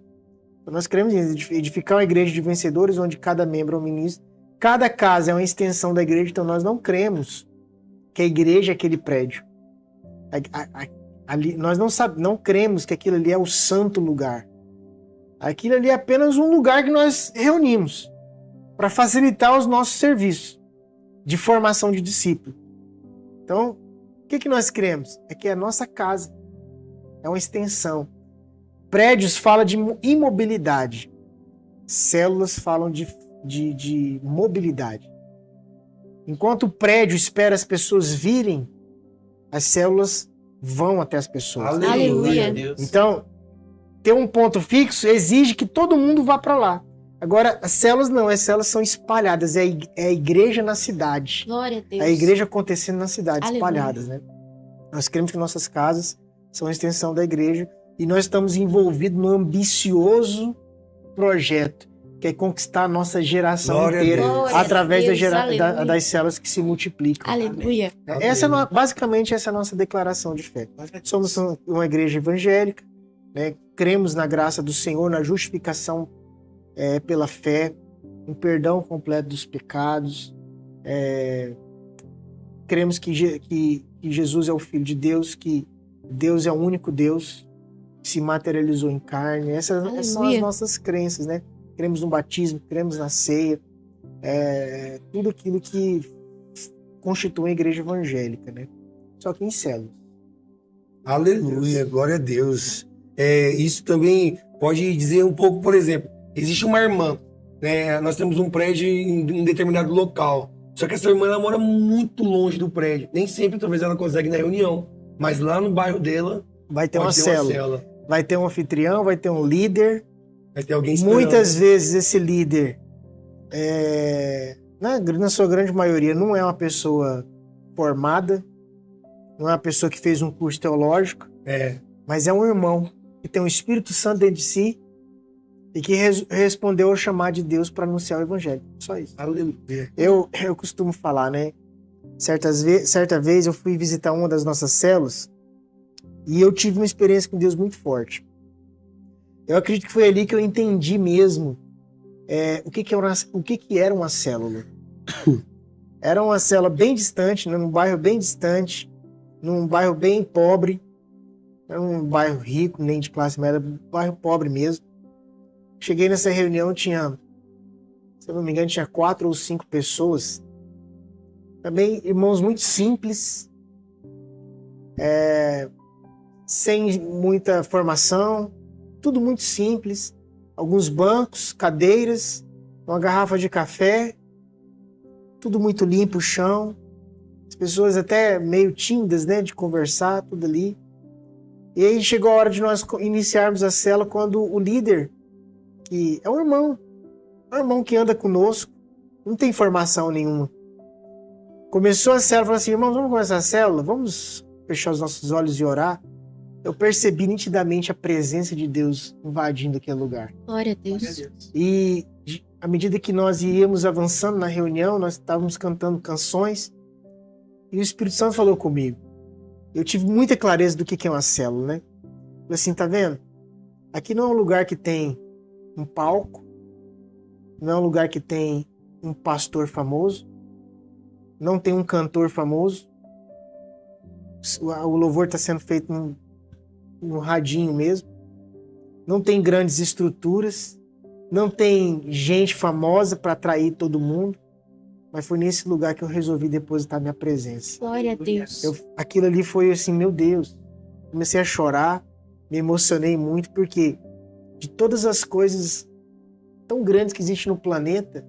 Então nós queremos edificar uma igreja de vencedores, onde cada membro é um ministro. Cada casa é uma extensão da igreja, então nós não cremos que a igreja é aquele prédio. Ali, nós não cremos que aquilo ali é o santo lugar. Aquilo ali é apenas um lugar que nós reunimos para facilitar os nossos serviços de formação de discípulo. Então, o que nós cremos? É que a nossa casa é uma extensão. Prédios falam de imobilidade. Células falam de mobilidade. Enquanto o prédio espera as pessoas virem, as células vão até as pessoas. Aleluia. Então, ter um ponto fixo exige que todo mundo vá para lá. Agora, as células não, as células são espalhadas. É a igreja na cidade. Glória a Deus. É a igreja acontecendo na cidade, Aleluia. espalhadas, né? Nós cremos que nossas casas são a extensão da igreja e nós estamos envolvidos num ambicioso projeto que é conquistar a nossa geração Glória a inteira Deus. através Aleluia. das células que se multiplicam. Aleluia. Basicamente, essa é a nossa declaração de fé. Somos uma igreja evangélica, né? Cremos na graça do Senhor, na justificação pela fé, um perdão completo dos pecados. Cremos que Jesus é o Filho de Deus, que Deus é o único Deus que se materializou em carne. Essas são as nossas crenças, né? Cremos no batismo, cremos na ceia, tudo aquilo que constitui a igreja evangélica, né? Só que em células. Aleluia, glória a Deus. Isso também pode dizer um pouco, por exemplo, existe uma irmã, né? Nós temos um prédio em um determinado local, só que essa irmã ela mora muito longe do prédio. Nem sempre, talvez, ela consegue ir na reunião, mas lá no bairro dela vai ter uma célula. Vai ter um anfitrião, vai ter um líder. Vai ter alguém esperando. Muitas vezes esse líder, na sua grande maioria, não é uma pessoa formada, não é uma pessoa que fez um curso teológico, mas é um irmão que tem um Espírito Santo dentro de si e que respondeu ao chamado de Deus para anunciar o evangelho. Só isso. Aleluia. Eu costumo falar, né? Certa vez eu fui visitar uma das nossas células e eu tive uma experiência com Deus muito forte. Eu acredito que foi ali que eu entendi mesmo o que era uma célula. Era uma célula bem distante, num bairro bem distante, num bairro bem pobre. Não era um bairro rico, nem de classe média, era um bairro pobre mesmo. Cheguei nessa reunião, se eu não me engano, tinha 4 ou 5 pessoas. Também irmãos muito simples, sem muita formação, tudo muito simples. Alguns bancos, cadeiras, uma garrafa de café, tudo muito limpo, o chão. As pessoas até meio tímidas, né, de conversar, tudo ali. E aí chegou a hora de nós iniciarmos a célula quando o líder, que é um irmão que anda conosco, não tem formação nenhuma. Começou a célula, falou assim: irmãos, vamos começar a célula? Vamos fechar os nossos olhos e orar? Eu percebi nitidamente a presença de Deus invadindo aquele lugar. Glória a Deus. E à medida que nós íamos avançando na reunião, nós estávamos cantando canções e o Espírito Santo falou comigo. Eu tive muita clareza do que é uma célula, né? Falei assim, tá vendo? Aqui não é um lugar que tem um palco, não é um lugar que tem um pastor famoso, não tem um cantor famoso. O louvor está sendo feito no radinho mesmo. Não tem grandes estruturas, não tem gente famosa para atrair todo mundo. Mas foi nesse lugar que eu resolvi depositar minha presença. Glória a Deus. Aquilo ali foi assim, meu Deus. Comecei a chorar, me emocionei muito, porque de todas as coisas tão grandes que existem no planeta,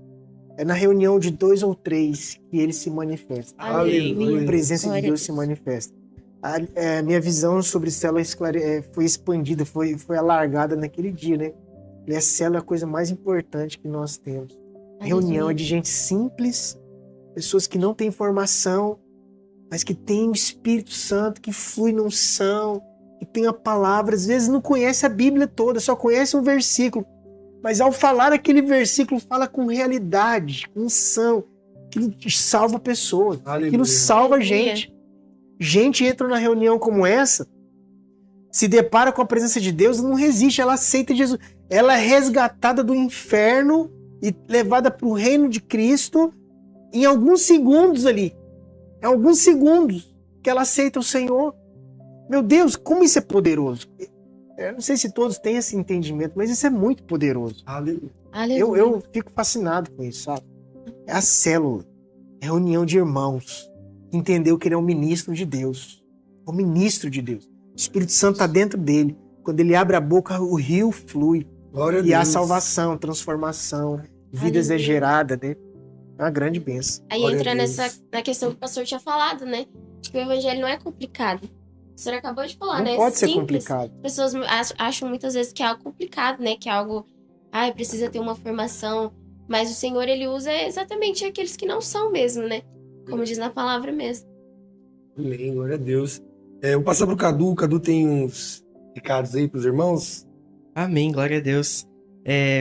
é na reunião de 2 ou 3 que ele se manifesta. Aleluia. A presença Glória de Deus se manifesta. A minha visão sobre célula foi expandida, foi alargada naquele dia, né? E a célula é a coisa mais importante que nós temos. A reunião é de gente simples, pessoas que não têm formação, mas que têm o Espírito Santo, que flui na unção, que tem a palavra. Às vezes não conhece a Bíblia toda, só conhece um versículo. Mas ao falar aquele versículo, fala com realidade, com unção. Aquilo salva pessoas, aquilo salva a gente. Gente entra na reunião como essa, se depara com a presença de Deus, não resiste, ela aceita Jesus. Ela é resgatada do inferno e levada para o reino de Cristo em alguns segundos ali. Em alguns segundos que ela aceita o Senhor. Meu Deus, como isso é poderoso. Eu não sei se todos têm esse entendimento, mas isso é muito poderoso. Aleluia. Eu fico fascinado com isso, sabe? É a célula, é a união de irmãos. Entendeu que ele é um ministro de Deus. É um ministro de Deus. O Espírito Santo está dentro dele. Quando ele abre a boca, o rio flui. Glória a E há Deus. salvação, transformação, vidas é gerada, né? É uma grande bênção. Aí Glória entra a Deus. na questão que o pastor tinha falado, né? Que o evangelho não é complicado. O senhor acabou de falar, Não né? pode ser Simples. complicado. As pessoas acham muitas vezes que é algo complicado, né? Que é algo... precisa ter uma formação. Mas o Senhor, ele usa exatamente aqueles que não são mesmo, né? Como diz na palavra mesmo. Amém, glória a Deus. Eu vou passar pro Cadu. O Cadu tem uns recados aí pros irmãos. Amém, glória a Deus.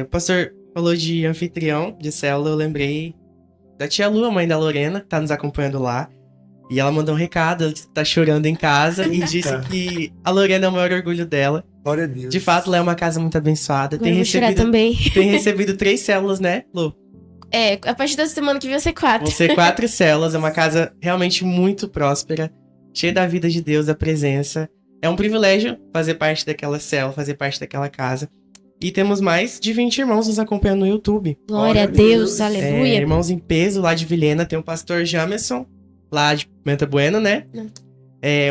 O pastor falou de anfitrião de célula, eu lembrei da tia Lu, a mãe da Lorena, que tá nos acompanhando lá. E ela mandou um recado, ela disse que tá chorando em casa e disse que a Lorena é o maior orgulho dela. Glória a Deus. De fato, lá é uma casa muito abençoada. Agora eu vou chorar também. Tem recebido 3 células, né, Lu? A partir da semana que vem vai ser 4. Vão ser 4 células, é uma casa realmente muito próspera, cheia da vida de Deus, da presença. É um privilégio fazer parte daquela célula, fazer parte daquela casa. E temos mais de 20 irmãos nos acompanhando no YouTube. Glória a Deus, aleluia. Irmãos em peso lá de Vilhena, tem o pastor Jamerson, lá de Pimenta Bueno, né?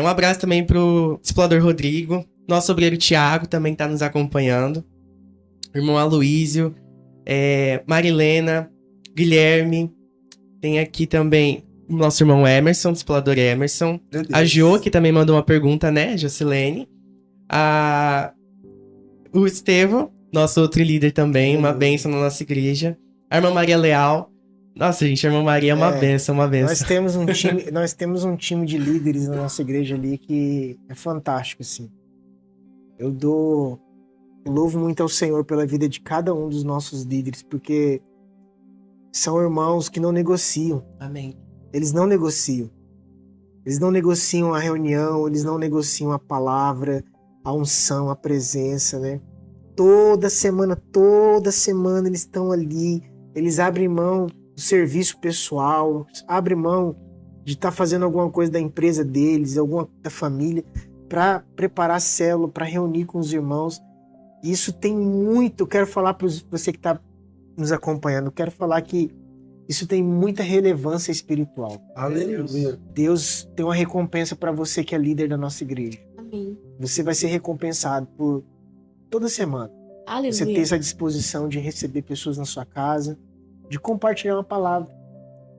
Um abraço também pro explorador Rodrigo, nosso obreiro Tiago também tá nos acompanhando. Irmão Aloísio, Marilena, Guilherme. Tem aqui também o nosso irmão Emerson, explorador Emerson. A Jo, que também mandou uma pergunta, né? Josilene. O Estevão, nosso outro líder também, uma bênção na nossa igreja. A irmã Maria Leal. Nossa, gente, a irmã Maria é uma bênção, uma bênção. Nós temos um time de líderes na nossa igreja ali que é fantástico, assim. Eu louvo muito ao Senhor pela vida de cada um dos nossos líderes, porque são irmãos que não negociam. Amém. Eles não negociam. Eles não negociam a reunião, eles não negociam a palavra, a unção, a presença, né? Toda semana eles estão ali. Eles abrem mão do serviço pessoal, abrem mão de estar fazendo alguma coisa da empresa deles, alguma da família, para preparar a célula, para reunir com os irmãos. Isso tem muito, eu quero falar para você que está nos acompanhando, eu quero falar que isso tem muita relevância espiritual. Aleluia. Deus tem uma recompensa para você que é líder da nossa igreja. Amém. Você vai ser recompensado por toda semana. Aleluia. Você ter essa disposição de receber pessoas na sua casa, de compartilhar uma palavra.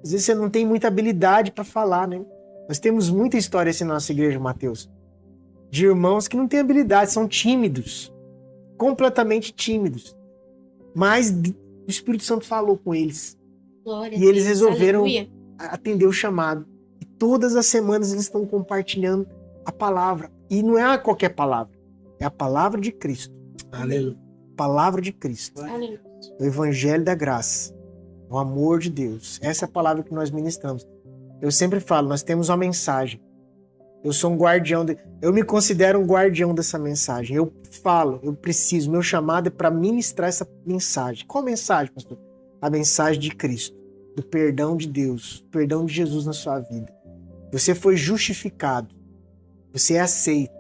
Às vezes você não tem muita habilidade para falar, né? Nós temos muita história assim na nossa igreja, Mateus, de irmãos que não têm habilidade, são tímidos, completamente tímidos. Mas o Espírito Santo falou com eles. Glória E eles a Deus, resolveram aleluia. atender o chamado. E todas as semanas eles estão compartilhando a palavra. E não é qualquer palavra, é a palavra de Cristo. Aleluia. Palavra de Cristo. Aleluia. O Evangelho da Graça. O amor de Deus. Essa é a palavra que nós ministramos. Eu sempre falo, nós temos uma mensagem. Eu sou um guardião, eu me considero um guardião dessa mensagem. Eu falo, eu preciso, meu chamado é para ministrar essa mensagem. Qual mensagem, pastor? A mensagem de Cristo, do perdão de Deus, o perdão de Jesus na sua vida. Você foi justificado, você é aceito.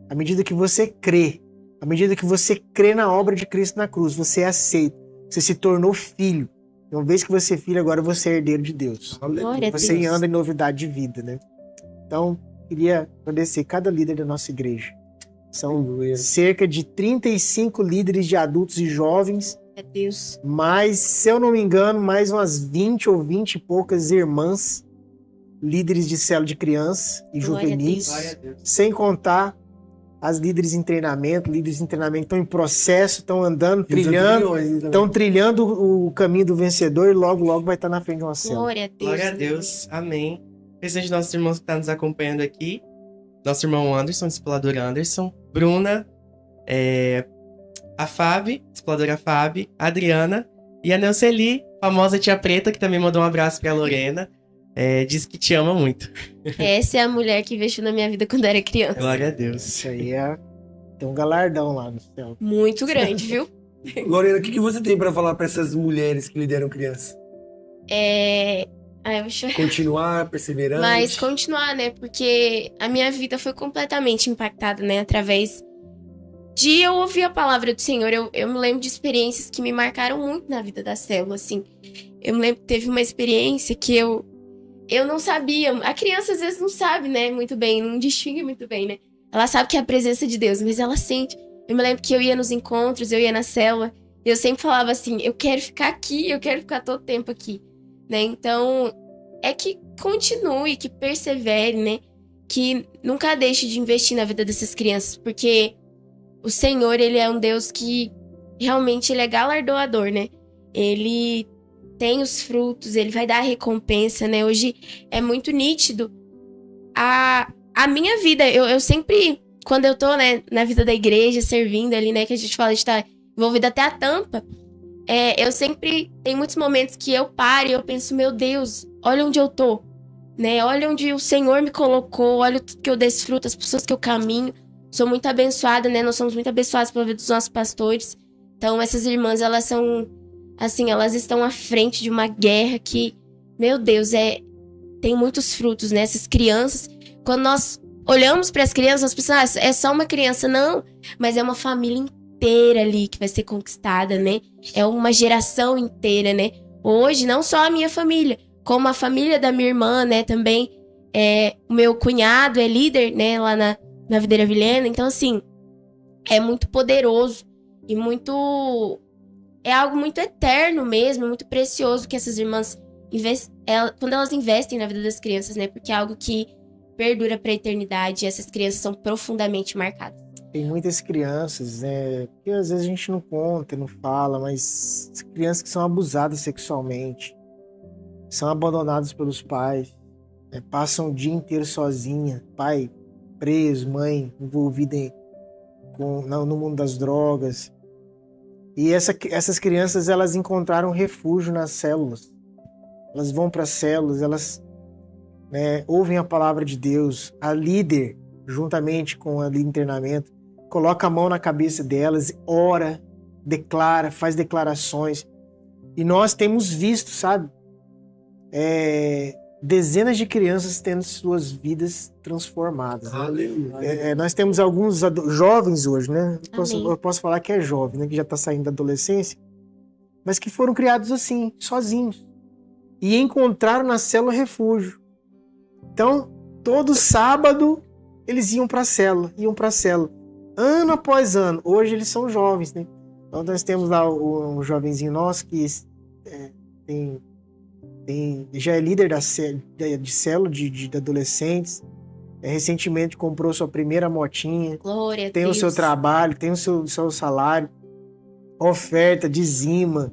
À medida que você crê, à medida que você crê na obra de Cristo na cruz, você é aceito. Você se tornou filho. Uma vez que você é filho, agora você é herdeiro de Deus. Glória a Você Deus. anda em novidade de vida, né? Então, queria agradecer cada líder da nossa igreja. São Aleluia. cerca de 35 líderes de adultos e jovens, É Deus. mas, se eu não me engano, mais umas 20 ou 20 e poucas irmãs, líderes de célula de criança e Glória a juvenis, Glória a Deus. sem contar as líderes em treinamento. Líderes em treinamento estão em processo, estão andando, estão trilhando o caminho do vencedor e logo, logo vai estar na frente de uma célula. Glória a Deus. Glória a Deus. Amém. Presente de nossos irmãos que estão nos acompanhando aqui. Nosso irmão Anderson, explorador Anderson. Bruna, a Fábio, exploradora Fábio. A Adriana. E a Neuceli, famosa tia Preta, que também mandou um abraço pra Lorena. Diz que te ama muito. Essa é a mulher que investiu na minha vida quando eu era criança. Glória a Deus. Isso aí tem um galardão lá no céu. Muito grande, viu? Lorena, o que você tem pra falar pra essas mulheres que lideram criança? Eu vou chorar. Continuar, perseverante. Mas continuar, né? Porque a minha vida foi completamente impactada, né? Através de eu ouvir a palavra do Senhor. Eu me lembro de experiências que me marcaram muito na vida da célula, assim. Eu me lembro que teve uma experiência que eu não sabia. A criança às vezes não sabe, né, muito bem, não distingue muito bem, né? Ela sabe que é a presença de Deus, mas ela sente. Eu me lembro que eu ia nos encontros, eu ia na célula, e eu sempre falava assim, eu quero ficar aqui, eu quero ficar todo tempo aqui, né? Então, é que continue, que persevere, né? Que nunca deixe de investir na vida dessas crianças, porque o Senhor, ele é um Deus que realmente ele é galardoador, né? Ele tem os frutos, ele vai dar a recompensa, né? Hoje é muito nítido a minha vida. Eu sempre, quando eu tô, né, na vida da igreja, servindo ali, né, que a gente fala de estar envolvida até a tampa, eu sempre, tem muitos momentos que eu paro e eu penso, meu Deus, olha onde eu tô, né? Olha onde o Senhor me colocou, olha tudo que eu desfruto, as pessoas que eu caminho. Sou muito abençoada, né? Nós somos muito abençoados pela vida dos nossos pastores. Então, essas irmãs, elas são, assim, elas estão à frente de uma guerra que, meu Deus, tem muitos frutos, né? Essas crianças, quando nós olhamos para as crianças, nós pensamos, é só uma criança. Não, mas é uma família inteira ali que vai ser conquistada, né? É uma geração inteira, né? Hoje, não só a minha família, como a família da minha irmã, né? Também, o meu cunhado é líder, né? Lá na Videira Vilhena. Então, assim, é muito poderoso e muito... É algo muito eterno mesmo, muito precioso que essas irmãs quando elas investem na vida das crianças, né? Porque é algo que perdura para a eternidade e essas crianças são profundamente marcadas. Tem muitas crianças, né? Que às vezes a gente não conta, não fala, mas crianças que são abusadas sexualmente, são abandonadas pelos pais, né? Passam o dia inteiro sozinha, pai preso, mãe envolvida no mundo das drogas. E essas crianças, elas encontraram refúgio nas células. Elas vão para as células, elas, né, ouvem a palavra de Deus. A líder, juntamente com a líder de internamento, coloca a mão na cabeça delas, ora, declara, faz declarações. E nós temos visto, sabe, dezenas de crianças tendo suas vidas transformadas. Né? Nós temos alguns jovens hoje, né? Eu posso falar que é jovem, né? Que já está saindo da adolescência, mas que foram criados assim, sozinhos. E encontraram na célula refúgio. Então, todo sábado, eles iam para a célula. Ano após ano. Hoje eles são jovens, né? Então, nós temos lá um jovenzinho nosso que já é líder de célula de adolescentes. Recentemente comprou sua primeira motinha. Glória a Deus. Tem o seu trabalho, tem o seu salário. Oferta, dizima.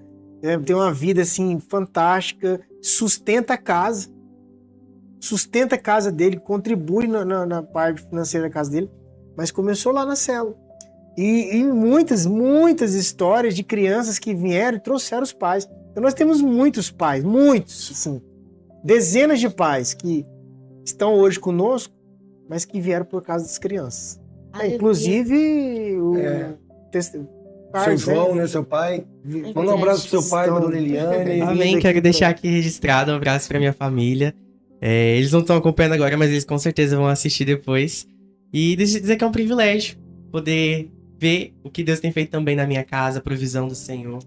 Tem uma vida assim fantástica. Sustenta a casa. Sustenta a casa dele. Contribui na parte financeira da casa dele. Mas começou lá na célula. E muitas histórias de crianças que vieram e trouxeram os pais. Então nós temos muitos pais, assim, dezenas de pais que estão hoje conosco, mas que vieram por causa das crianças. Inclusive o seu João, né, seu pai. Manda um abraço pro seu pai, pra dona Eliane. Amém, quero deixar aqui registrado um abraço pra minha família. Eles não estão acompanhando agora, mas eles com certeza vão assistir depois. E dizer que é um privilégio poder ver o que Deus tem feito também na minha casa, a provisão do Senhor.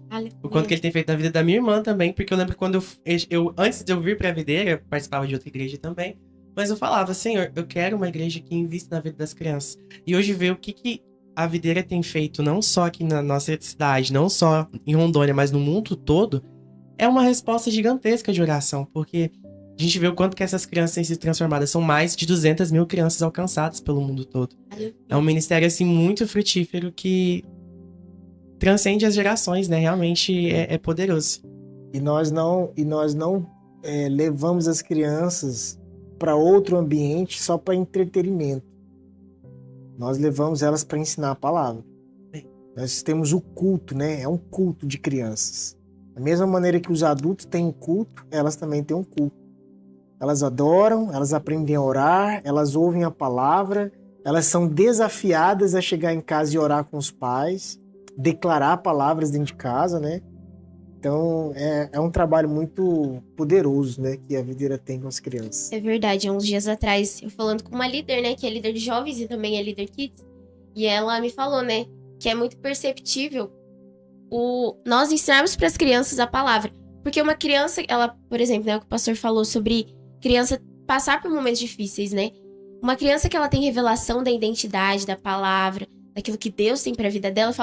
O quanto que Ele tem feito na vida da minha irmã também, porque eu lembro quando eu antes de eu vir pra Videira, participava de outra igreja também, mas eu falava, Senhor, eu quero uma igreja que invista na vida das crianças. E hoje ver o que a Videira tem feito, não só aqui na nossa cidade, não só em Rondônia, mas no mundo todo, é uma resposta gigantesca de oração, porque a gente vê o quanto que essas crianças têm sido transformadas. São mais de 200 mil crianças alcançadas pelo mundo todo. É um ministério, assim, muito frutífero que transcende as gerações, né? Realmente é poderoso. E nós não levamos as crianças para outro ambiente só para entretenimento. Nós levamos elas para ensinar a palavra. Nós temos o culto, né? É um culto de crianças. Da mesma maneira que os adultos têm um culto, elas também têm um culto. Elas adoram, elas aprendem a orar, elas ouvem a palavra, elas são desafiadas a chegar em casa e orar com os pais, declarar palavras dentro de casa, né? Então, é um trabalho muito poderoso, né, que a Videira tem com as crianças. É verdade, há uns dias atrás, eu falando com uma líder, né, que é líder de jovens e também é líder kids, e ela me falou, né, que é muito perceptível nós ensinarmos para as crianças a palavra. Porque uma criança, ela, por exemplo, né, o que o pastor falou sobre criança passar por momentos difíceis, né? Uma criança que ela tem revelação da identidade, da palavra, daquilo que Deus tem para a vida dela,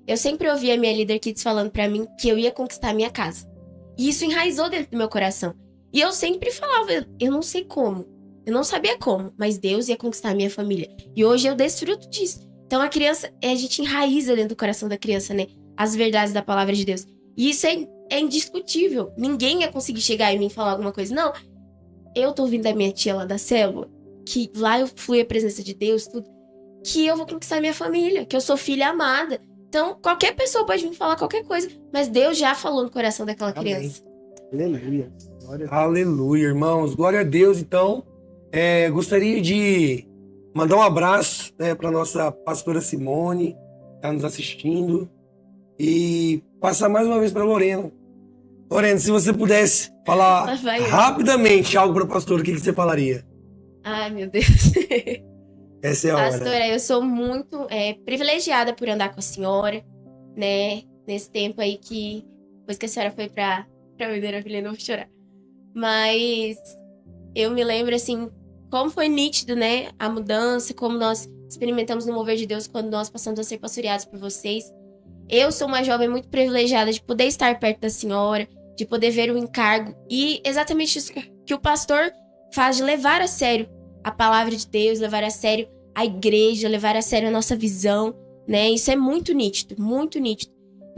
eu sempre ouvi a minha líder Kids falando para mim que eu ia conquistar a minha casa. E isso enraizou dentro do meu coração. E eu sempre falava, eu não sei como, eu não sabia como, mas Deus ia conquistar a minha família. E hoje eu desfruto disso. Então a gente enraiza dentro do coração da criança, né? As verdades da palavra de Deus. E isso é indiscutível. Ninguém ia conseguir chegar em mim e falar alguma coisa. Não, eu tô ouvindo da minha tia lá da célula, que lá eu fui a presença de Deus, tudo, que eu vou conquistar minha família, que eu sou filha amada. Então, qualquer pessoa pode me falar qualquer coisa, mas Deus já falou no coração daquela criança. Aleluia. Aleluia, irmãos. Glória a Deus, então. Gostaria de mandar um abraço, né, para nossa pastora Simone, que está nos assistindo, e passar mais uma vez para Lorena. Lorena, se você pudesse falar rapidamente algo para a pastora, o que você falaria? Ai, meu Deus. Essa é a hora. Pastora, eu sou muito privilegiada por andar com a senhora, né? Nesse tempo aí que, depois que a senhora foi pra Videira Vilhena, eu vou chorar. Mas eu me lembro, assim, como foi nítido, né? A mudança, como nós experimentamos no mover de Deus quando nós passamos a ser pastoreados por vocês. Eu sou uma jovem muito privilegiada de poder estar perto da senhora, de poder ver o encargo e exatamente isso que o pastor faz, de levar a sério a palavra de Deus, levar a sério a igreja, levar a sério a nossa visão, né? Isso é muito nítido,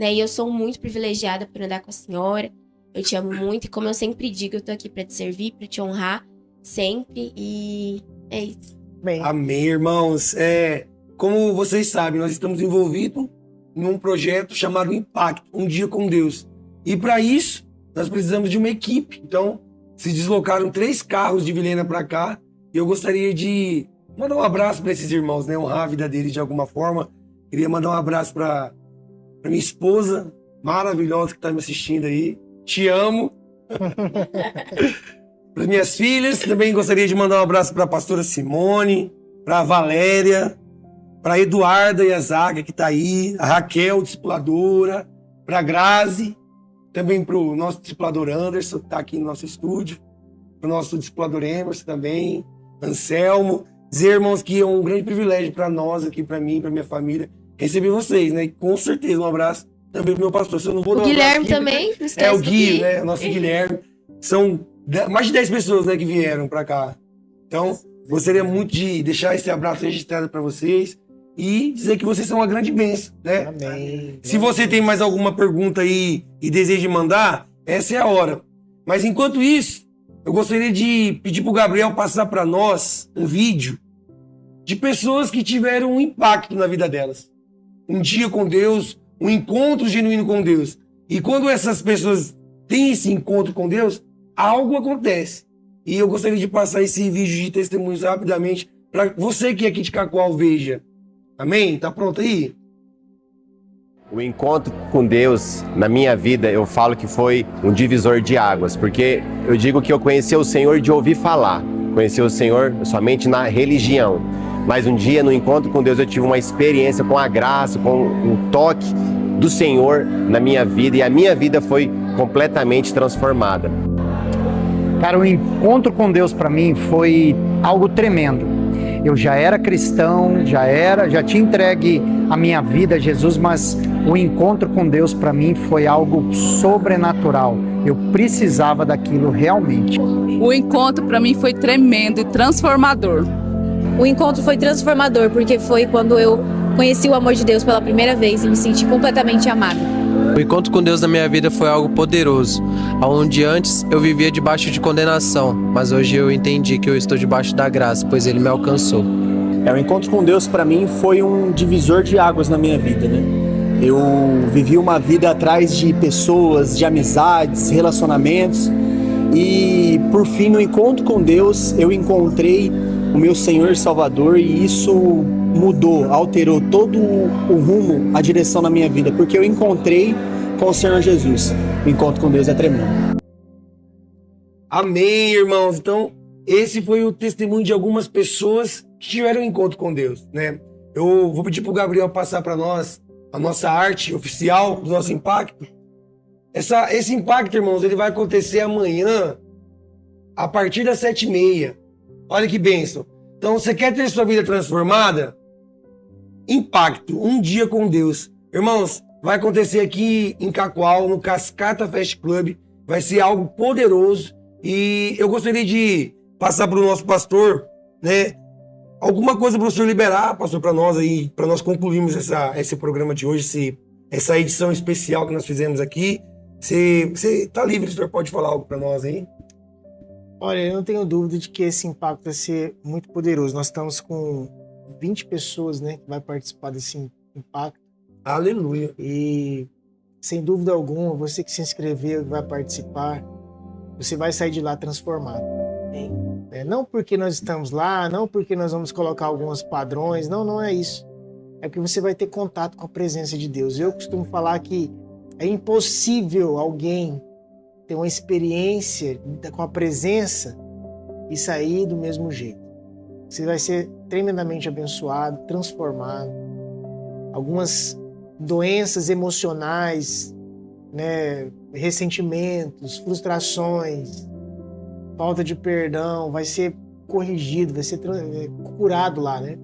né? E eu sou muito privilegiada por andar com a senhora. Eu te amo muito e, como eu sempre digo, eu tô aqui pra te servir, pra te honrar sempre, e é isso. Bem. Amém, irmãos. Como vocês sabem, nós estamos envolvidos num projeto chamado Impacto, Um Dia com Deus. E para isso, nós precisamos de uma equipe. Então, se deslocaram 3 carros de Vilhena para cá. E eu gostaria de mandar um abraço para esses irmãos, né? Honrar a vida deles de alguma forma. Queria mandar um abraço para minha esposa, maravilhosa, que está me assistindo aí. Te amo. Para minhas filhas, também gostaria de mandar um abraço para a pastora Simone, para a Valéria, para a Eduarda e a Zaga, que está aí, a Raquel, discipuladora, para a Grazi, também para o nosso discipulador Anderson, que está aqui no nosso estúdio, para o nosso discipulador Emerson também, Anselmo. Dizer, irmãos, que é um grande privilégio para nós aqui, para mim, para minha família, receber vocês, né? E com certeza um abraço também para o meu pastor. Se eu não vou o Guilherme também, não esquece o Gui, né? O nosso Guilherme. São mais de 10 pessoas, né, que vieram para cá. Então, gostaria muito de deixar esse abraço registrado para vocês e dizer que vocês são uma grande bênção, né? Amém. Se você tem mais alguma pergunta aí e deseja mandar, essa é a hora. Mas enquanto isso, eu gostaria de pedir para o Gabriel passar para nós um vídeo de pessoas que tiveram um impacto na vida delas. Um dia com Deus, um encontro genuíno com Deus. E quando essas pessoas têm esse encontro com Deus, algo acontece. E eu gostaria de passar esse vídeo de testemunhos rapidamente para você que é aqui de Cacoal veja. Amém? Tá pronto aí? O encontro com Deus na minha vida, eu falo que foi um divisor de águas, porque eu digo que eu conheci o Senhor de ouvir falar, conheci o Senhor somente na religião, mas um dia no encontro com Deus eu tive uma experiência com a graça, com o toque do Senhor na minha vida, e a minha vida foi completamente transformada. Cara, o encontro com Deus para mim foi algo tremendo. Eu já era cristão, já tinha entregue a minha vida a Jesus, mas o encontro com Deus para mim foi algo sobrenatural. Eu precisava daquilo realmente. O encontro para mim foi tremendo e transformador. O encontro foi transformador porque foi quando eu conheci o amor de Deus pela primeira vez e me senti completamente amada. O encontro com Deus na minha vida foi algo poderoso, onde antes eu vivia debaixo de condenação, mas hoje eu entendi que eu estou debaixo da graça, pois Ele me alcançou. O encontro com Deus para mim foi um divisor de águas na minha vida, né? Eu vivi uma vida atrás de pessoas, de amizades, relacionamentos, e por fim no encontro com Deus eu encontrei o meu Senhor e Salvador, e isso mudou, alterou todo o rumo, a direção na minha vida, porque eu encontrei com o Senhor Jesus. O encontro com Deus é tremendo. Amém, irmãos. Então, esse foi o testemunho de algumas pessoas que tiveram um encontro com Deus, né? Eu vou pedir pro Gabriel passar para nós a nossa arte oficial do nosso impacto. Esse impacto, irmãos, ele vai acontecer amanhã, a partir das 7h30. Olha que bênção. Então, você quer ter sua vida transformada? Impacto, um dia com Deus. Irmãos, vai acontecer aqui em Cacoal, no Cascata Fest Club. Vai ser algo poderoso. E eu gostaria de passar para o nosso pastor, né? Alguma coisa para o senhor liberar, pastor, para nós aí, para nós concluirmos esse programa de hoje, essa edição especial que nós fizemos aqui. Você está livre, o senhor pode falar algo para nós aí? Olha, eu não tenho dúvida de que esse impacto vai ser muito poderoso. Nós estamos com 20 pessoas, né, que vai participar desse impacto. Aleluia. E, sem dúvida alguma, você que se inscreveu e vai participar, você vai sair de lá transformado. Não porque nós estamos lá, não porque nós vamos colocar alguns padrões, não é isso. É porque você vai ter contato com a presença de Deus. Eu costumo falar que é impossível alguém ter uma experiência com a presença e sair do mesmo jeito. Você vai ser tremendamente abençoado, transformado. Algumas doenças emocionais, né, ressentimentos, frustrações, falta de perdão, vai ser corrigido, vai ser curado lá, né?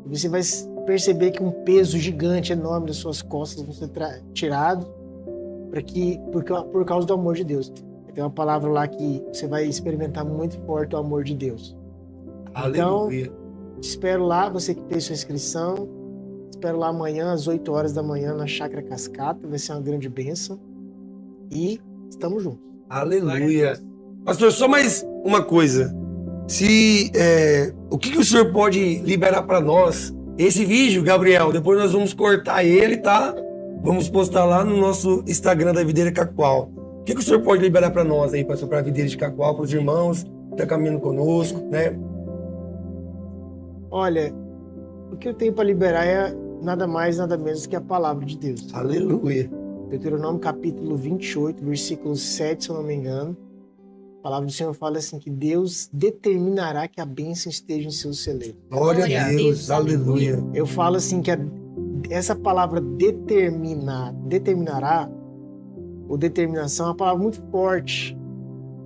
Você vai perceber que um peso gigante, enorme das suas costas vai ser tirado por causa do amor de Deus. Tem uma palavra lá que você vai experimentar muito forte o amor de Deus. Aleluia. Então, te espero lá, você que fez sua inscrição. Espero lá amanhã, às 8 horas da manhã, na Chácara Cascata. Vai ser uma grande bênção. E estamos juntos. Aleluia. Pastor, só mais uma coisa. O que o senhor pode liberar para nós? Esse vídeo, Gabriel, depois nós vamos cortar ele, tá? Vamos postar lá no nosso Instagram da Videira Cacoal. O que o senhor pode liberar para nós aí, pastor, para a Videira de Cacoal, para os irmãos que estão caminhando conosco, né? Olha, o que eu tenho para liberar é nada mais, nada menos que a palavra de Deus. Aleluia. Deuteronômio capítulo 28, versículo 7, se eu não me engano. A palavra do Senhor fala assim, que Deus determinará que a bênção esteja em seus celeiros. Glória a Deus, aleluia. Eu falo assim que essa palavra determinará, ou determinação, é uma palavra muito forte.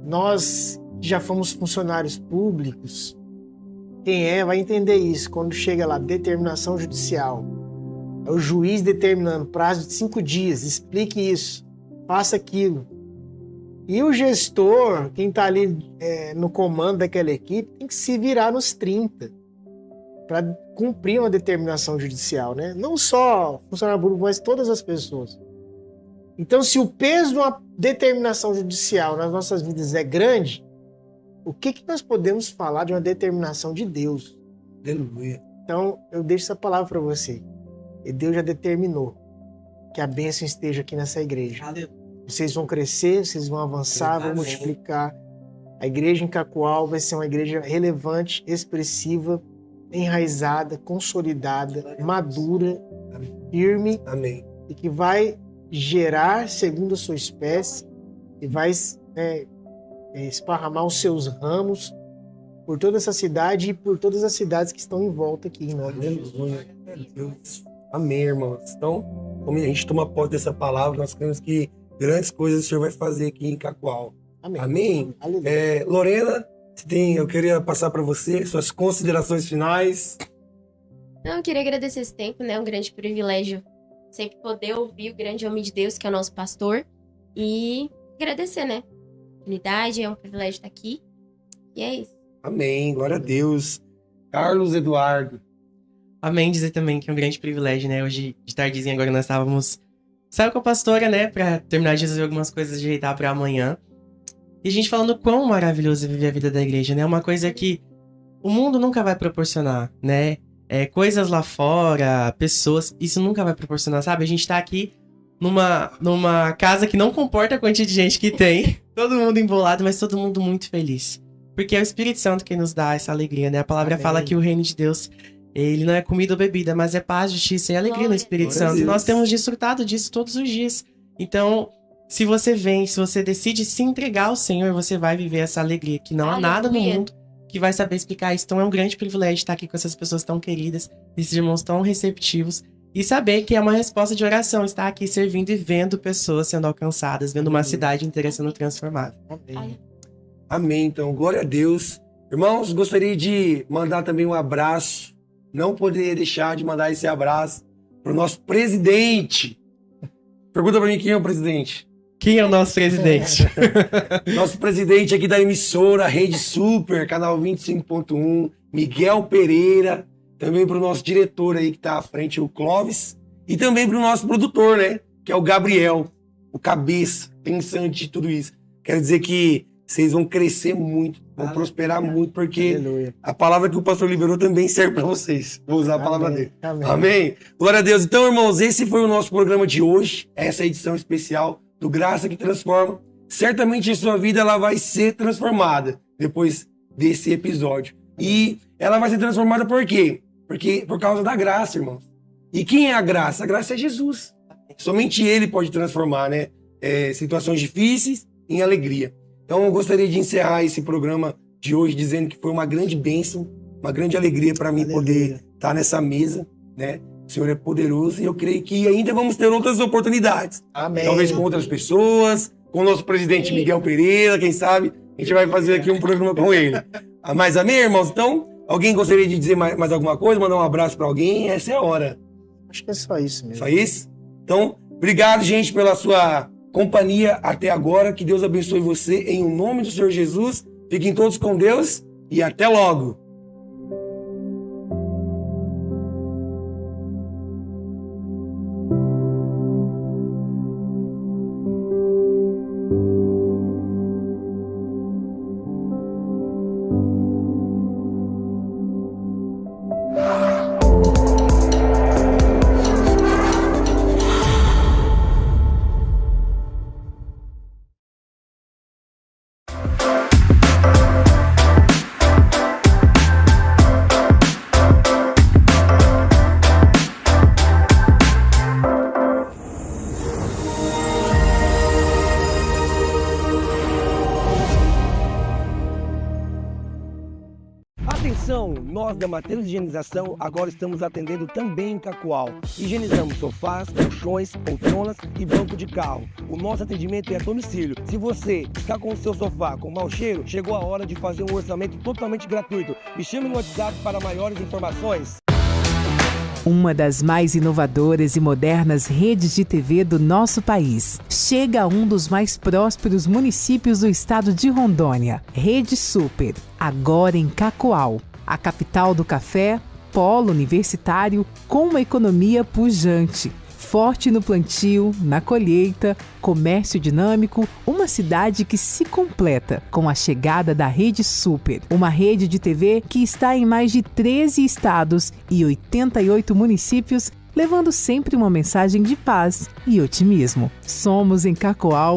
Nós já fomos funcionários públicos, quem vai entender isso, quando chega lá, determinação judicial. É o juiz determinando prazo de 5 dias, explique isso, faça aquilo. E o gestor, quem está ali no comando daquela equipe, tem que se virar nos 30 para cumprir uma determinação judicial, né? Não só funcionário público, mas todas as pessoas. Então, se o peso de uma determinação judicial nas nossas vidas é grande, o que nós podemos falar de uma determinação de Deus? Aleluia. Então, eu deixo essa palavra para você. E Deus já determinou que a bênção esteja aqui nessa igreja. Aleluia. Vocês vão crescer, vocês vão avançar, vão multiplicar. A igreja em Cacoal vai ser uma igreja relevante, expressiva, enraizada, consolidada, madura, firme. Amém. E que vai gerar segundo a sua espécie e vai esparramar os seus ramos por toda essa cidade e por todas as cidades que estão em volta aqui. Em nome de Jesus. Deus. Amém, irmãos. Então, como a gente toma posse dessa palavra, nós queremos que grandes coisas o Senhor vai fazer aqui em Cacoal. Amém. Amém? Lorena, eu queria passar para você suas considerações finais. Eu queria agradecer esse tempo, né? É um grande privilégio sempre poder ouvir o grande homem de Deus, que é o nosso pastor. E agradecer, né? Unidade, é um privilégio estar aqui. E é isso. Amém. Glória a Deus. Carlos Eduardo. Amém, dizer também que é um grande privilégio, né? Hoje, de tardezinha, agora nós saiu com a pastora, né? Pra terminar de resolver algumas coisas, ajeitar pra amanhã. E a gente falando quão maravilhoso é viver a vida da igreja, né? Uma coisa que o mundo nunca vai proporcionar, né? Coisas lá fora, pessoas, isso nunca vai proporcionar, sabe? A gente tá aqui numa casa que não comporta a quantidade de gente que tem. Todo mundo embolado, mas todo mundo muito feliz. Porque é o Espírito Santo que nos dá essa alegria, né? A palavra fala que o reino de Deus, ele não é comida ou bebida, mas é paz, justiça e alegria no Espírito Santo. Nós temos desfrutado disso todos os dias. Então, se você decide se entregar ao Senhor, você vai viver essa alegria, que não há nada no mundo que vai saber explicar isso. Então é um grande privilégio estar aqui com essas pessoas tão queridas, esses irmãos tão receptivos, e saber que é uma resposta de oração, estar aqui servindo e vendo pessoas sendo alcançadas, vendo uma cidade inteira sendo transformada. Amém. Amém, então, glória a Deus. Irmãos, gostaria de mandar também um abraço, não poderia deixar de mandar esse abraço para o nosso presidente. Pergunta para mim quem é o presidente. Quem é o nosso presidente? Nosso presidente aqui da emissora Rede Super, canal 25.1, Miguel Pereira. Também para o nosso diretor aí que está à frente, o Clóvis. E também para o nosso produtor, né? Que é o Gabriel, o cabeça, pensante de tudo isso. Quero dizer que vocês vão crescer muito, vão prosperar muito, porque Aleluia. a palavra que o pastor liberou também serve para vocês. Vou usar a palavra dele. Amém. Amém? Glória a Deus. Então, irmãos, esse foi o nosso programa de hoje. Essa edição especial do Graça que Transforma. Certamente a sua vida ela vai ser transformada depois desse episódio. E ela vai ser transformada por quê? Porque por causa da graça, irmãos. E quem é a graça? A graça é Jesus. Somente Ele pode transformar, né? Situações difíceis em alegria. Então eu gostaria de encerrar esse programa de hoje dizendo que foi uma grande bênção, uma grande alegria para mim poder estar nessa mesa, né? O Senhor é poderoso e eu creio que ainda vamos ter outras oportunidades. Amém. Talvez com outras pessoas, com o nosso presidente Miguel Pereira, quem sabe a gente vai fazer aqui um programa com ele. Mas amém, irmãos? Então, alguém gostaria de dizer mais alguma coisa, mandar um abraço para alguém? Essa é a hora. Acho que é só isso mesmo. Só isso? Então, obrigado, gente, pela sua companhia até agora. Que Deus abençoe você em nome do Senhor Jesus. Fiquem todos com Deus e até logo. Atenção, nós da Mateus Higienização agora estamos atendendo também em Cacoal. Higienizamos sofás, colchões, poltronas e banco de carro. O nosso atendimento é a domicílio. Se você está com o seu sofá com mau cheiro, chegou a hora de fazer um orçamento totalmente gratuito. Me chame no WhatsApp para maiores informações. Uma das mais inovadoras e modernas redes de TV do nosso país. Chega a um dos mais prósperos municípios do estado de Rondônia. Rede Super, agora em Cacoal, a capital do café, polo universitário, com uma economia pujante. Forte no plantio, na colheita, comércio dinâmico, uma cidade que se completa com a chegada da Rede Super, uma rede de TV que está em mais de 13 estados e 88 municípios, levando sempre uma mensagem de paz e otimismo. Somos em Cacoal